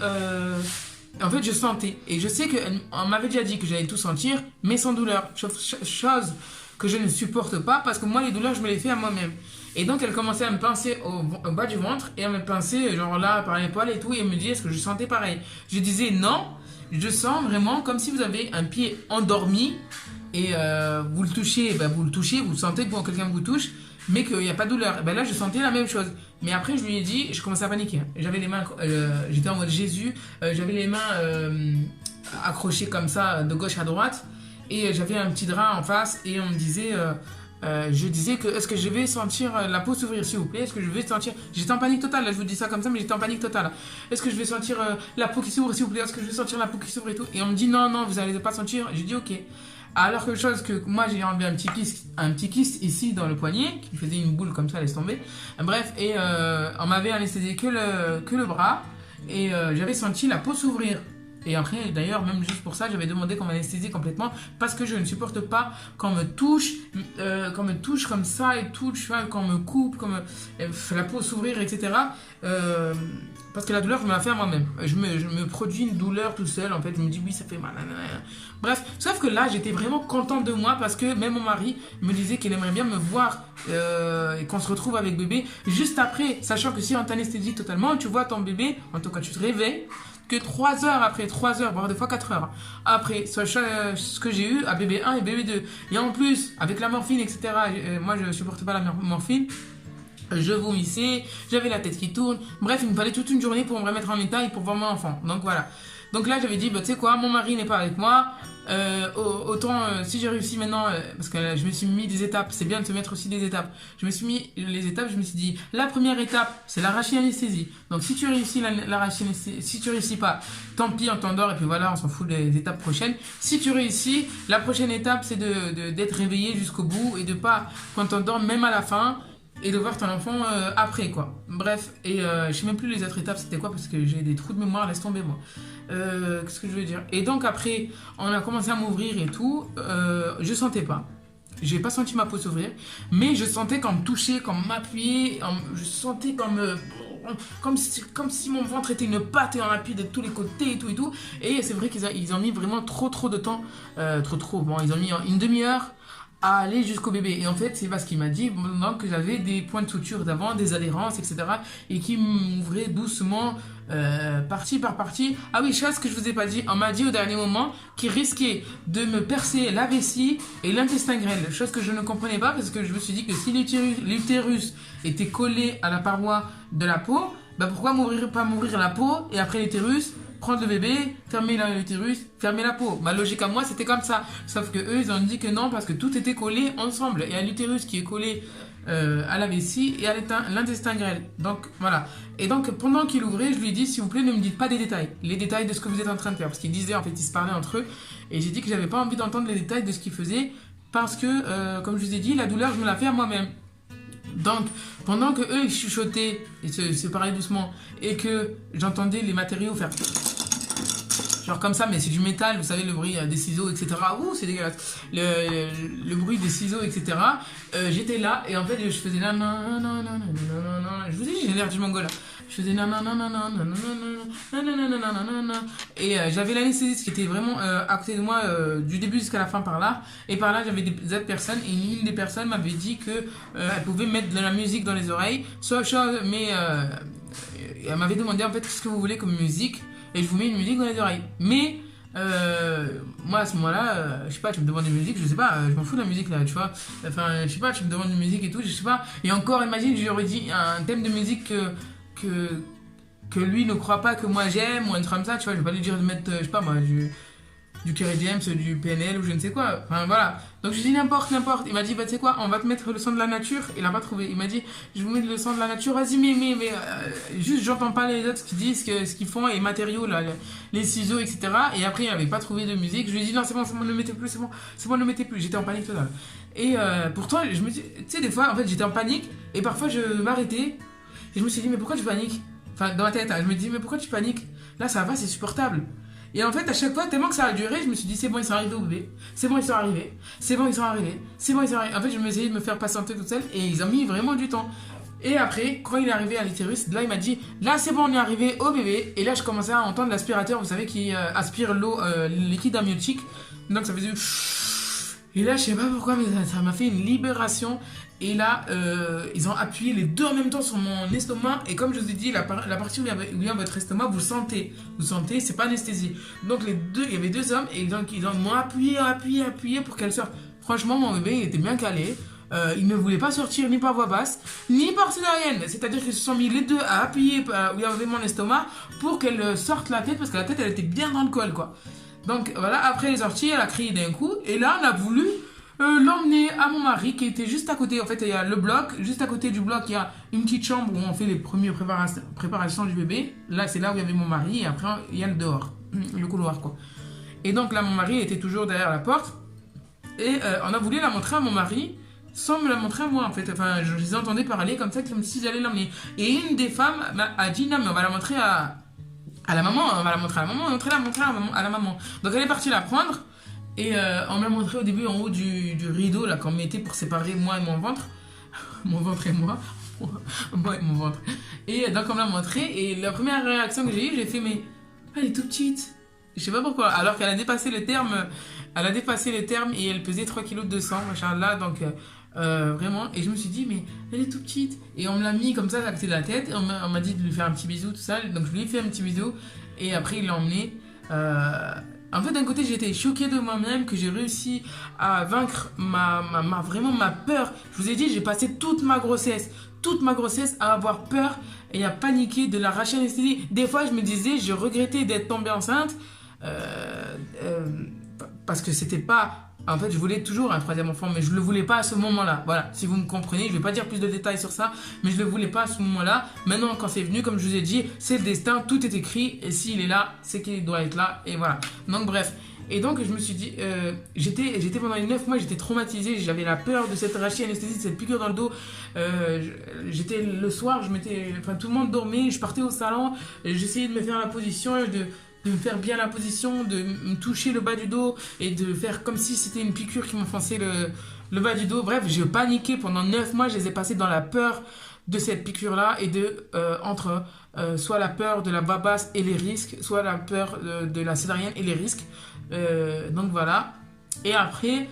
en fait, je sentais. Et je sais qu'on m'avait déjà dit que j'allais tout sentir, mais sans douleur. Chose que je ne supporte pas parce que moi, les douleurs, je me les fais à moi-même. Et donc, elle commençait à me pincer au bas du ventre et à me pincer, genre là, par l'épaule et tout. Et elle me disait, est-ce que je sentais pareil? Je disais non, je sens vraiment comme si vous avez un pied endormi et vous le touchez, vous sentez que quelqu'un vous touche. Mais qu'il n'y a pas de douleur. Et ben là, je sentais la même chose. Mais après, je lui ai dit, je commençais à paniquer. J'avais les mains, j'étais en mode Jésus. J'avais les mains accrochées comme ça, de gauche à droite. Et j'avais un petit drap en face. Et on me disait, je disais que, est-ce que je vais sentir la peau s'ouvrir, s'il vous plaît? Est-ce que je vais sentir... J'étais en panique totale, là, je vous dis ça comme ça, mais j'étais en panique totale. Est-ce que je vais sentir la peau qui s'ouvre, s'il vous plaît? Est-ce que je vais sentir la peau qui s'ouvre et tout? Et on me dit, non, vous n'allez pas sentir. J'ai dit, ok. Alors que chose que moi j'ai enlevé un petit kyste ici dans le poignet qui faisait une boule comme ça, laisse tomber. Bref, et on m'avait anesthésié que le bras et j'avais senti la peau s'ouvrir. Et après, d'ailleurs, même juste pour ça, j'avais demandé qu'on m'anesthésie complètement parce que je ne supporte pas qu'on me touche comme ça et tout, tu vois, qu'on me coupe, la peau s'ouvrir, etc. Parce que la douleur, je me la fais à moi-même. Je me produis une douleur tout seul, en fait. Je me dis, oui, ça fait mal. Bref, sauf que là, j'étais vraiment contente de moi parce que même mon mari me disait qu'il aimerait bien me voir et qu'on se retrouve avec bébé juste après. Sachant que si on t'anesthésie totalement, tu vois ton bébé, en tout cas, tu te réveilles que 3 heures après, 3 heures, voire des fois 4 heures après ce que j'ai eu à bébé 1 et bébé 2. Et en plus, avec la morphine, etc., moi, je ne supporte pas la morphine. Je vomissais, j'avais la tête qui tourne. Bref, il me fallait toute une journée pour me remettre en état et pour voir mon enfant. Donc voilà. Donc là, j'avais dit, tu sais quoi, mon mari n'est pas avec moi. Autant, si j'ai réussi maintenant, parce que je me suis mis des étapes, c'est bien de se mettre aussi des étapes. Je me suis mis les étapes, je me suis dit, la première étape, c'est l'arrachi-anesthésie. Donc si tu réussis l'arrachi-anesthésie, si tu réussis pas, tant pis, on t'endort et puis voilà, on s'en fout des étapes prochaines. Si tu réussis, la prochaine étape, c'est d'être réveillé jusqu'au bout et de pas, quand t'endors, même à la fin, et de voir ton enfant après, quoi. Bref, et je sais même plus les autres étapes c'était quoi parce que j'ai des trous de mémoire, laisse tomber moi. Qu'est-ce que je veux dire? Et donc après, on a commencé à m'ouvrir et tout, je sentais pas. J'ai pas senti ma peau s'ouvrir, mais je sentais qu'on me touchait, qu'on m'appuyait, je sentais comme si mon ventre était une pâte et on appuyait de tous les côtés et tout et tout. Et c'est vrai qu'ils ont mis vraiment trop de temps, bon, ils ont mis une demi-heure à aller jusqu'au bébé. Et en fait, c'est parce qu'il m'a dit que j'avais des points de suture d'avant, des adhérences, etc. Et qui m'ouvraient doucement, partie par partie. Ah oui, chose que je vous ai pas dit, on m'a dit au dernier moment qu'il risquait de me percer la vessie et l'intestin grêle. Chose que je ne comprenais pas parce que je me suis dit que si l'utérus était collé à la paroi de la peau, bah pourquoi pas m'ouvrir la peau et après l'utérus prendre le bébé, fermer l'utérus, fermer la peau. Ma logique à moi, c'était comme ça. Sauf que eux, ils ont dit que non, parce que tout était collé ensemble. Il y a l'utérus qui est collé à la vessie et à l'intestin grêle. Donc, voilà. Et donc, pendant qu'il ouvrait, je lui ai dit, s'il vous plaît, ne me dites pas des détails. Les détails de ce que vous êtes en train de faire. Parce qu'ils disaient, en fait, ils se parlaient entre eux. Et j'ai dit que j'avais pas envie d'entendre les détails de ce qu'ils faisaient. Parce que, comme je vous ai dit, la douleur, je me la fais à moi-même. Donc, pendant que eux ils chuchotaient et se parlaient doucement et que j'entendais les matériaux faire genre comme ça, mais c'est du métal, vous savez, le bruit des ciseaux, etc. Ouh, c'est dégueulasse. Le bruit des ciseaux, etc. J'étais là et en fait, je faisais non, non, non, non, non, non, non. Je vous dis, j'ai l'air du mongol là. Je faisais non, non, non, non, non, non, non, non, non, non, non, non, non, non. Et j'avais l'anesthésiste qui était vraiment à côté de moi du début jusqu'à la fin par là. Et par là, j'avais des autres personnes. Et une des personnes m'avait dit que elle pouvait mettre de la musique dans les oreilles. Mais elle m'avait demandé en fait qu'est-ce que vous voulez comme musique. Et je vous mets une musique dans les oreilles. Mais moi à ce moment-là, je sais pas, tu me demandes une musique, je sais pas, je m'en fous de la musique là, tu vois. Enfin, je sais pas, tu me demandes une musique et tout, je sais pas. Et encore, imagine, j'aurais dit un thème de musique que lui ne croit pas que moi j'aime ou un truc comme ça, tu vois. Je vais pas lui dire de mettre, je sais pas moi, du Kerry James, du PNL ou je ne sais quoi. Enfin voilà. Donc je dis n'importe. Il m'a dit, bah tu sais quoi, on va te mettre le son de la nature. Il a pas trouvé. Il m'a dit, je vous mets le son de la nature. Vas-y, mais juste j'entends pas les autres qui disent ce qu'ils font, les matériaux, là, les ciseaux, etc. Et après, il avait pas trouvé de musique. Je lui ai dit, non, c'est bon, ne le mettez plus, c'est bon, ne le mettez plus. J'étais en panique totale. Et pourtant, je me dis, tu sais, des fois, en fait, j'étais en panique. Et parfois, je m'arrêtais. Et je me suis dit, mais pourquoi tu paniques? Enfin, dans ma tête, hein, je me dis, mais pourquoi tu paniques? Là, ça va, c'est supportable. Et en fait, à chaque fois, tellement que ça a duré, je me suis dit, c'est bon, ils sont arrivés au bébé. C'est bon, ils sont arrivés. C'est bon, ils sont arrivés. C'est bon, ils sont arrivés. En fait, je me essayais de me faire patienter toute seule et ils ont mis vraiment du temps. Et après, quand il est arrivé à l'utérus, là, il m'a dit, là, c'est bon, on est arrivé au bébé. Et là, je commençais à entendre l'aspirateur, vous savez, qui aspire l'eau, le liquide amniotique. Donc, ça faisait... Et là, je sais pas pourquoi, mais ça m'a fait une libération. Et là, ils ont appuyé les deux en même temps sur mon estomac. Et comme je vous ai dit, la partie où il y a votre estomac, vous sentez. Vous sentez, c'est pas anesthésie. Donc, il y avait deux hommes. Et donc, ils m'ont appuyé pour qu'elle sorte. Franchement, mon bébé, il était bien calé. Il ne voulait pas sortir ni par voie basse, ni par césarienne. C'est-à-dire qu'ils se sont mis les deux à appuyer où il y avait mon estomac pour qu'elle sorte la tête. Parce que la tête, elle était bien dans le col, quoi. Donc, voilà. Après, elle est sortie, elle a crié d'un coup. Et là, on a voulu... l'emmener à mon mari qui était juste à côté. En fait, il y a le bloc. Juste à côté du bloc, il y a une petite chambre où on fait les premières préparations du bébé. Là, c'est là où il y avait mon mari. Et après, il y a le dehors, le couloir, quoi. Et donc là, mon mari était toujours derrière la porte. Et on a voulu la montrer à mon mari sans me la montrer à moi, en fait. Enfin, je les entendais parler comme ça, comme si j'allais l'emmener. Et une des femmes a dit, non, mais on va la montrer à la maman. On va la montrer à la maman. À la maman. Donc, elle est partie la prendre. Et on m'a montré au début en haut du rideau là qu'on mettait pour séparer moi et mon ventre. Mon ventre et moi. Moi et mon ventre. Et donc on m'a montré et la première réaction que j'ai eue, j'ai fait mais elle est toute petite. Je sais pas pourquoi. Alors qu'elle a dépassé les termes. Elle a dépassé les termes et elle pesait 3 kg de sang, machallah. Donc vraiment. Et je me suis dit mais elle est toute petite. Et on me l'a mis comme ça à côté de la tête. Et on m'a dit de lui faire un petit bisou, tout ça. Donc je lui ai fait un petit bisou. Et après il l'a emmené. En fait, d'un côté, j'étais choquée de moi-même que j'ai réussi à vaincre vraiment ma peur. Je vous ai dit, j'ai passé toute ma grossesse à avoir peur et à paniquer de l'arracher anesthésie. Des fois, je me disais, je regrettais d'être tombée enceinte parce que c'était pas... En fait, je voulais toujours un troisième enfant, mais je le voulais pas à ce moment-là. Voilà, si vous me comprenez, je vais pas dire plus de détails sur ça, mais je le voulais pas à ce moment-là. Maintenant, quand c'est venu, comme je vous ai dit, c'est le destin, tout est écrit, et s'il est là, c'est qu'il doit être là, et voilà. Donc bref, et donc je me suis dit, j'étais pendant les 9 mois, j'étais traumatisée, j'avais la peur de cette rachis anesthésie, de cette piqûre dans le dos. J'étais le soir, enfin tout le monde dormait, je partais au salon, j'essayais de me faire la position, de me faire bien la position, de me toucher le bas du dos et de faire comme si c'était une piqûre qui m'enfonçait le bas du dos. Bref, j'ai paniqué pendant 9 mois, je les ai passés dans la peur de cette piqûre-là et entre soit la peur de la voix basse et les risques, soit la peur de la césarienne et les risques. Donc voilà. Et après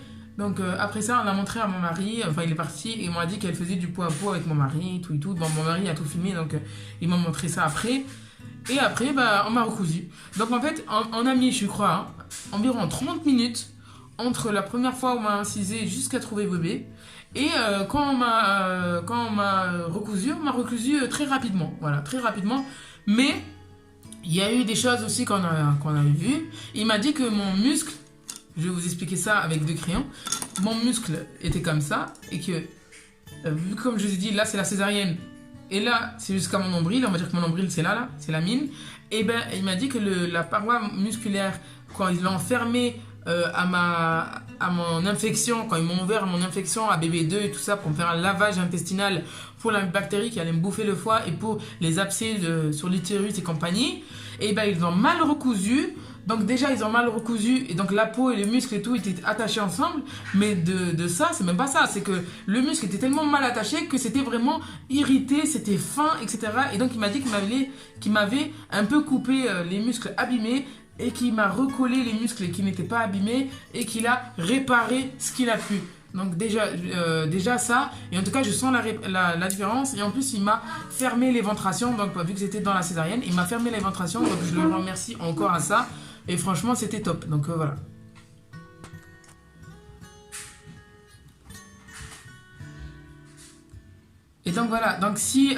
ça, on a montré à mon mari, enfin il est parti et il m'a dit qu'elle faisait du pot à pot avec mon mari, tout et tout. Bon, mon mari a tout filmé, donc il m'a montré ça après. Et après, on m'a recousu. Donc en fait, on a mis, je crois, hein, environ 30 minutes entre la première fois où on m'a incisé jusqu'à trouver bébé. Et quand on m'a recousu très rapidement. Voilà, très rapidement. Mais Il y a eu des choses aussi qu'on a vues. Il m'a dit que mon muscle, je vais vous expliquer ça avec deux crayons, mon muscle était comme ça et que, vu comme je vous ai dit, là c'est la césarienne et là c'est jusqu'à mon nombril, on va dire que mon nombril c'est là, c'est la mine, et ben il m'a dit que la paroi musculaire, quand ils l'ont fermé à mon infection, quand ils m'ont ouvert mon infection à BB2 et tout ça pour me faire un lavage intestinal pour la bactérie qui allait me bouffer le foie et pour les abcès sur l'utérus et compagnie, et ben ils ont mal recousu. Donc déjà ils ont mal recousu et donc la peau et les muscles et tout étaient attachés ensemble, mais de ça c'est même pas ça, c'est que le muscle était tellement mal attaché que c'était vraiment irrité, c'était fin, etc. Et donc il m'a dit qu'il m'avait un peu coupé les muscles abîmés et qu'il m'a recollé les muscles qui n'étaient pas abîmés et qu'il a réparé ce qu'il a pu. Donc déjà ça, et en tout cas je sens la différence, et en plus il m'a fermé les ventrations, donc vu que c'était dans la césarienne, il m'a fermé les ventrations, donc je le remercie encore à ça, et franchement c'était top, donc voilà. Et donc voilà, donc si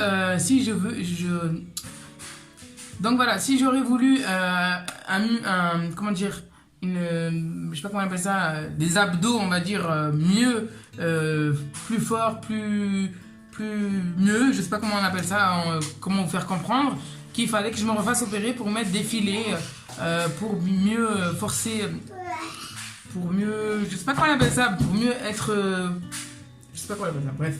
donc voilà, si j'aurais voulu comment dire, je sais pas comment on appelle ça, des abdos, on va dire, mieux, plus fort, mieux, je sais pas comment on appelle ça, comment vous faire comprendre, qu'il fallait que je me refasse opérer pour mettre des filets, pour mieux forcer, pour mieux, je sais pas comment on appelle ça, pour mieux être, je sais pas comment on appelle ça, bref.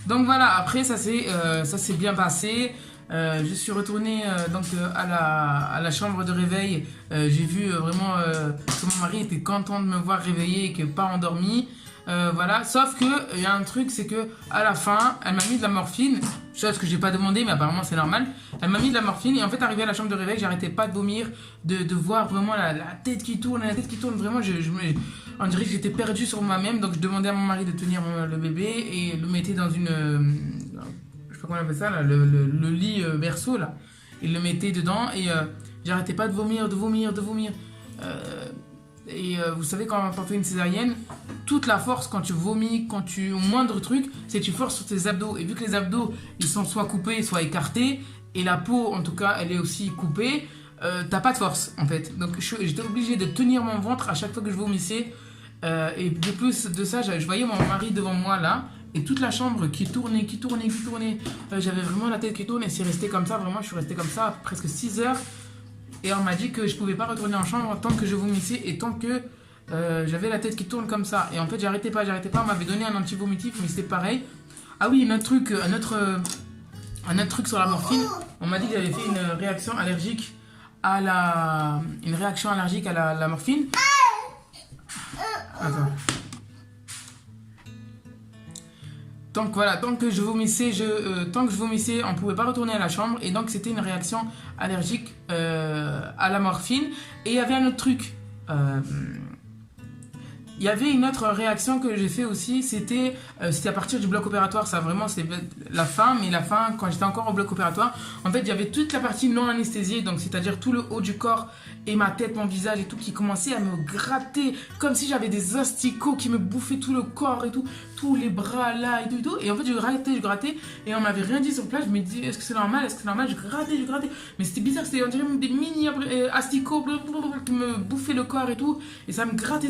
Donc voilà, après ça s'est bien passé. Je suis retournée à la chambre de réveil. J'ai vu vraiment que mon mari était content de me voir réveillée et que pas endormie. Voilà, sauf que il y a un truc, c'est que à la fin, elle m'a mis de la morphine, chose que j'ai pas demandé, mais apparemment c'est normal. Elle m'a mis de la morphine et en fait, arrivé à la chambre de réveil, j'arrêtais pas de vomir, de voir vraiment la tête qui tourne, vraiment, on dirait que j'étais perdue sur moi-même, donc je demandais à mon mari de tenir le bébé et le mettait dans une, je sais pas comment on appelle ça, là, le lit berceau là. Il le mettait dedans et j'arrêtais pas de vomir. Vous savez, quand on fait une césarienne, toute la force quand tu vomis, au moindre truc, c'est que tu forces sur tes abdos. Et vu que les abdos, ils sont soit coupés, soit écartés, et la peau, en tout cas, elle est aussi coupée, t'as pas de force, en fait. Donc, j'étais obligée de tenir mon ventre à chaque fois que je vomissais. Et de plus de ça, je voyais mon mari devant moi, là, et toute la chambre qui tournait. J'avais vraiment la tête qui tourne, et c'est resté comme ça, vraiment, je suis restée comme ça presque 6 heures. Et on m'a dit que je pouvais pas retourner en chambre tant que je vomissais et tant que j'avais la tête qui tourne comme ça. Et en fait, j'arrêtais pas. On m'avait donné un anti-vomitif, mais c'était pareil. Ah oui, un autre truc sur la morphine. On m'a dit que j'avais fait une réaction allergique à la morphine. Attends. Donc voilà, tant que je vomissais, on pouvait pas retourner à la chambre et donc c'était une réaction allergique à la morphine. Et il y avait un autre truc. Il y avait une autre réaction que j'ai fait aussi, c'était à partir du bloc opératoire, ça vraiment c'est la fin, mais la fin quand j'étais encore au bloc opératoire, en fait il y avait toute la partie non anesthésiée, donc c'est-à-dire tout le haut du corps et ma tête, mon visage et tout qui commençait à me gratter, comme si j'avais des asticots qui me bouffaient tout le corps et tout, tous les bras là et tout, et en fait je grattais, et on m'avait rien dit sur place, je me disais est-ce que c'est normal, je grattais, mais c'était bizarre, c'était on dirait des mini asticots qui me bouffaient le corps et tout, et ça me grattait,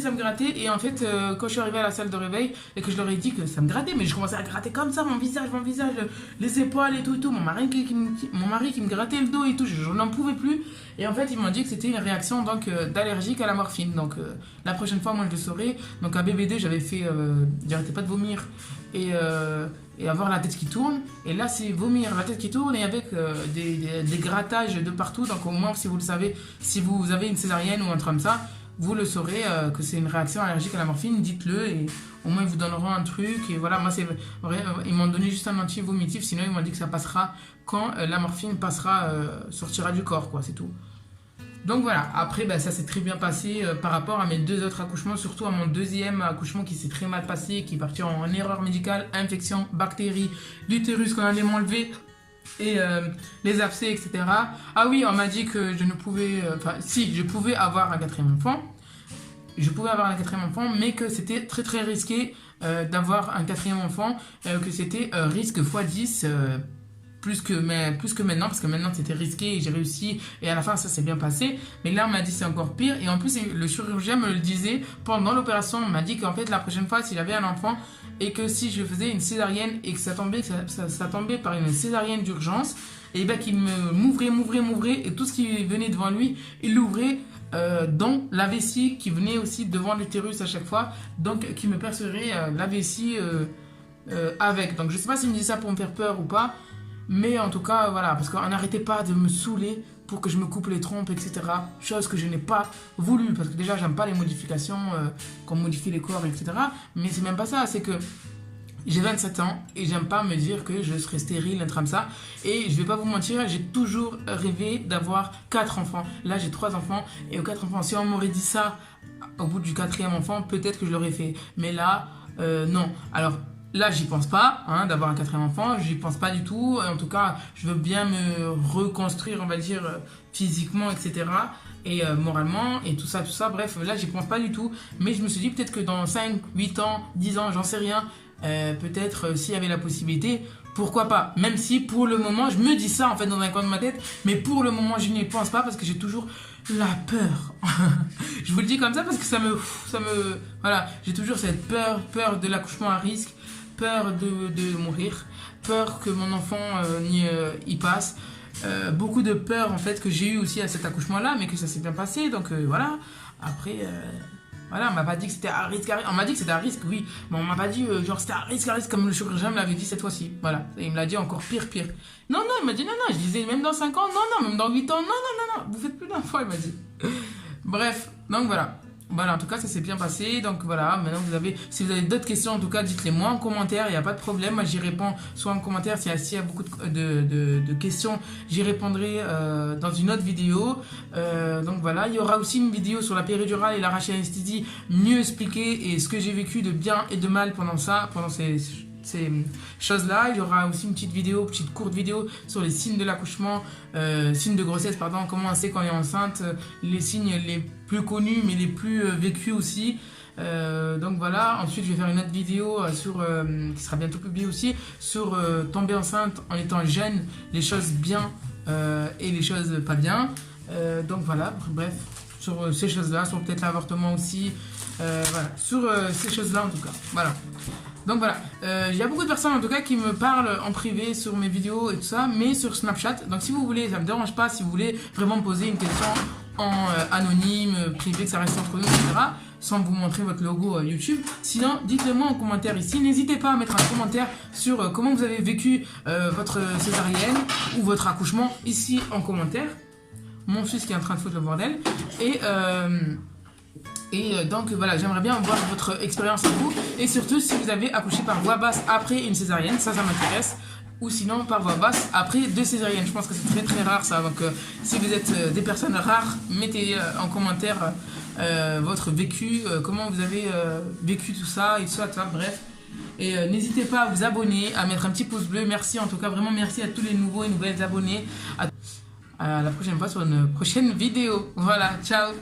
et en fait quand je suis arrivée à la salle de réveil et que je leur ai dit que ça me grattait, mais je commençais à gratter comme ça mon visage, les épaules et tout, mon mari qui me grattait le dos et tout, je n'en pouvais plus, et en fait ils m'ont dit que c'était une réaction donc d'allergique à la morphine, donc la prochaine fois moi je le saurai. Donc à BB2 j'arrêtais pas de vomir et avoir la tête qui tourne, et là c'est vomir, la tête qui tourne et avec des grattages de partout, donc au moins si vous le savez, si vous avez une césarienne ou un truc comme ça, vous le saurez que c'est une réaction allergique à la morphine, dites-le et au moins ils vous donneront un truc. Et voilà, moi ils m'ont donné juste un anti-vomitif, sinon ils m'ont dit que ça passera quand la morphine sortira du corps, quoi, c'est tout. Donc voilà, après ça s'est très bien passé par rapport à mes 2 autres accouchements, surtout à mon 2e accouchement qui s'est très mal passé, qui est parti en erreur médicale, infection, bactéries, l'utérus qu'on allait m'enlever et les abcès, etc. Ah oui, on m'a dit que je ne pouvais, si, je pouvais avoir un 4e enfant, mais que c'était très très risqué d'avoir un quatrième enfant, que c'était risque x10. Plus que maintenant, parce que maintenant c'était risqué et j'ai réussi et à la fin ça s'est bien passé, mais là on m'a dit c'est encore pire. Et en plus le chirurgien me le disait pendant l'opération, on m'a dit qu'en fait la prochaine fois si j'avais un enfant et que si je faisais une césarienne et que ça tombait par une césarienne d'urgence, et bien qu'il m'ouvrait et tout ce qui venait devant lui il l'ouvrait, dont la vessie qui venait aussi devant l'utérus à chaque fois, donc qui me percerait la vessie avec. Donc je sais pas s'il me dit ça pour me faire peur ou pas, mais en tout cas, voilà, parce qu'on n'arrêtait pas de me saouler pour que je me coupe les trompes, etc. Chose que je n'ai pas voulu, parce que déjà, j'aime pas les modifications, qu'on modifie les corps, etc. Mais c'est même pas ça, c'est que j'ai 27 ans et j'aime pas me dire que je serai stérile, un truc comme ça. Et je vais pas vous mentir, j'ai toujours rêvé d'avoir 4 enfants. Là, j'ai 3 enfants et aux 4 enfants, si on m'aurait dit ça au bout du 4e enfant, peut-être que je l'aurais fait. Mais là, non. Alors, là, j'y pense pas, hein, d'avoir un 4e enfant, j'y pense pas du tout. En tout cas, je veux bien me reconstruire, on va dire, physiquement, etc. Et moralement, et tout ça. Bref, là, j'y pense pas du tout. Mais je me suis dit peut-être que dans 5, 8 ans, 10 ans, j'en sais rien, peut-être s'il y avait la possibilité, pourquoi pas. Même si pour le moment, je me dis ça en fait dans un coin de ma tête, mais pour le moment, je n'y pense pas parce que j'ai toujours la peur. Je vous le dis comme ça parce que voilà, j'ai toujours cette peur de l'accouchement à risque, peur de mourir, peur que mon enfant y passe. Beaucoup de peur en fait que j'ai eu aussi à cet accouchement-là, mais que ça s'est bien passé. Donc voilà. Après, voilà, on m'a pas dit que c'était à risque. On m'a dit que c'était à risque, oui. Mais on m'a pas dit genre c'était à risque comme le chirurgien me l'avait dit cette fois-ci. Voilà. Et il me l'a dit encore pire. Non, il m'a dit non. Je disais même dans 5 ans, non, même dans 8 ans, non. Vous faites plus d'enfants, il m'a dit. Bref, donc voilà. Voilà, en tout cas, ça s'est bien passé. Donc voilà, maintenant si vous avez d'autres questions, en tout cas, dites-les moi en commentaire. Il n'y a pas de problème. Moi, j'y réponds soit en commentaire. S'il y a beaucoup de questions, j'y répondrai dans une autre vidéo. Donc voilà, il y aura aussi une vidéo sur la péridurale et l'arraché-anesthésie, mieux expliquée et ce que j'ai vécu de bien et de mal pendant ces choses-là. Il y aura aussi une petite courte vidéo sur les signes de l'accouchement, signes de grossesse, pardon, comment on sait quand on est enceinte, les signes les plus connus mais les plus vécus aussi. Donc voilà, ensuite je vais faire une autre vidéo qui sera bientôt publiée aussi sur tomber enceinte en étant jeune, les choses bien et les choses pas bien. Donc voilà, bref, sur ces choses-là, sur peut-être l'avortement aussi, voilà, sur ces choses-là en tout cas, voilà. Donc voilà, il y a beaucoup de personnes en tout cas qui me parlent en privé sur mes vidéos et tout ça, mais sur Snapchat. Donc si vous voulez, ça me dérange pas, si vous voulez vraiment me poser une question en anonyme, privé, que ça reste entre nous, etc., sans vous montrer votre logo YouTube. Sinon, dites-le moi en commentaire ici. N'hésitez pas à mettre un commentaire sur comment vous avez vécu votre césarienne ou votre accouchement ici en commentaire. Mon fils qui est en train de foutre le bordel. Et donc voilà, j'aimerais bien voir votre expérience à vous. Et surtout si vous avez accouché par voie basse après une césarienne, ça m'intéresse. Ou sinon par voie basse après 2 césariennes. Je pense que c'est très rare ça. Donc si vous êtes des personnes rares, mettez en commentaire votre vécu, comment vous avez vécu tout ça et tout ça, bref. Et n'hésitez pas à vous abonner, à mettre un petit pouce bleu. Merci en tout cas, vraiment merci à tous les nouveaux et nouvelles abonnés. À la prochaine fois sur une prochaine vidéo. Voilà, ciao.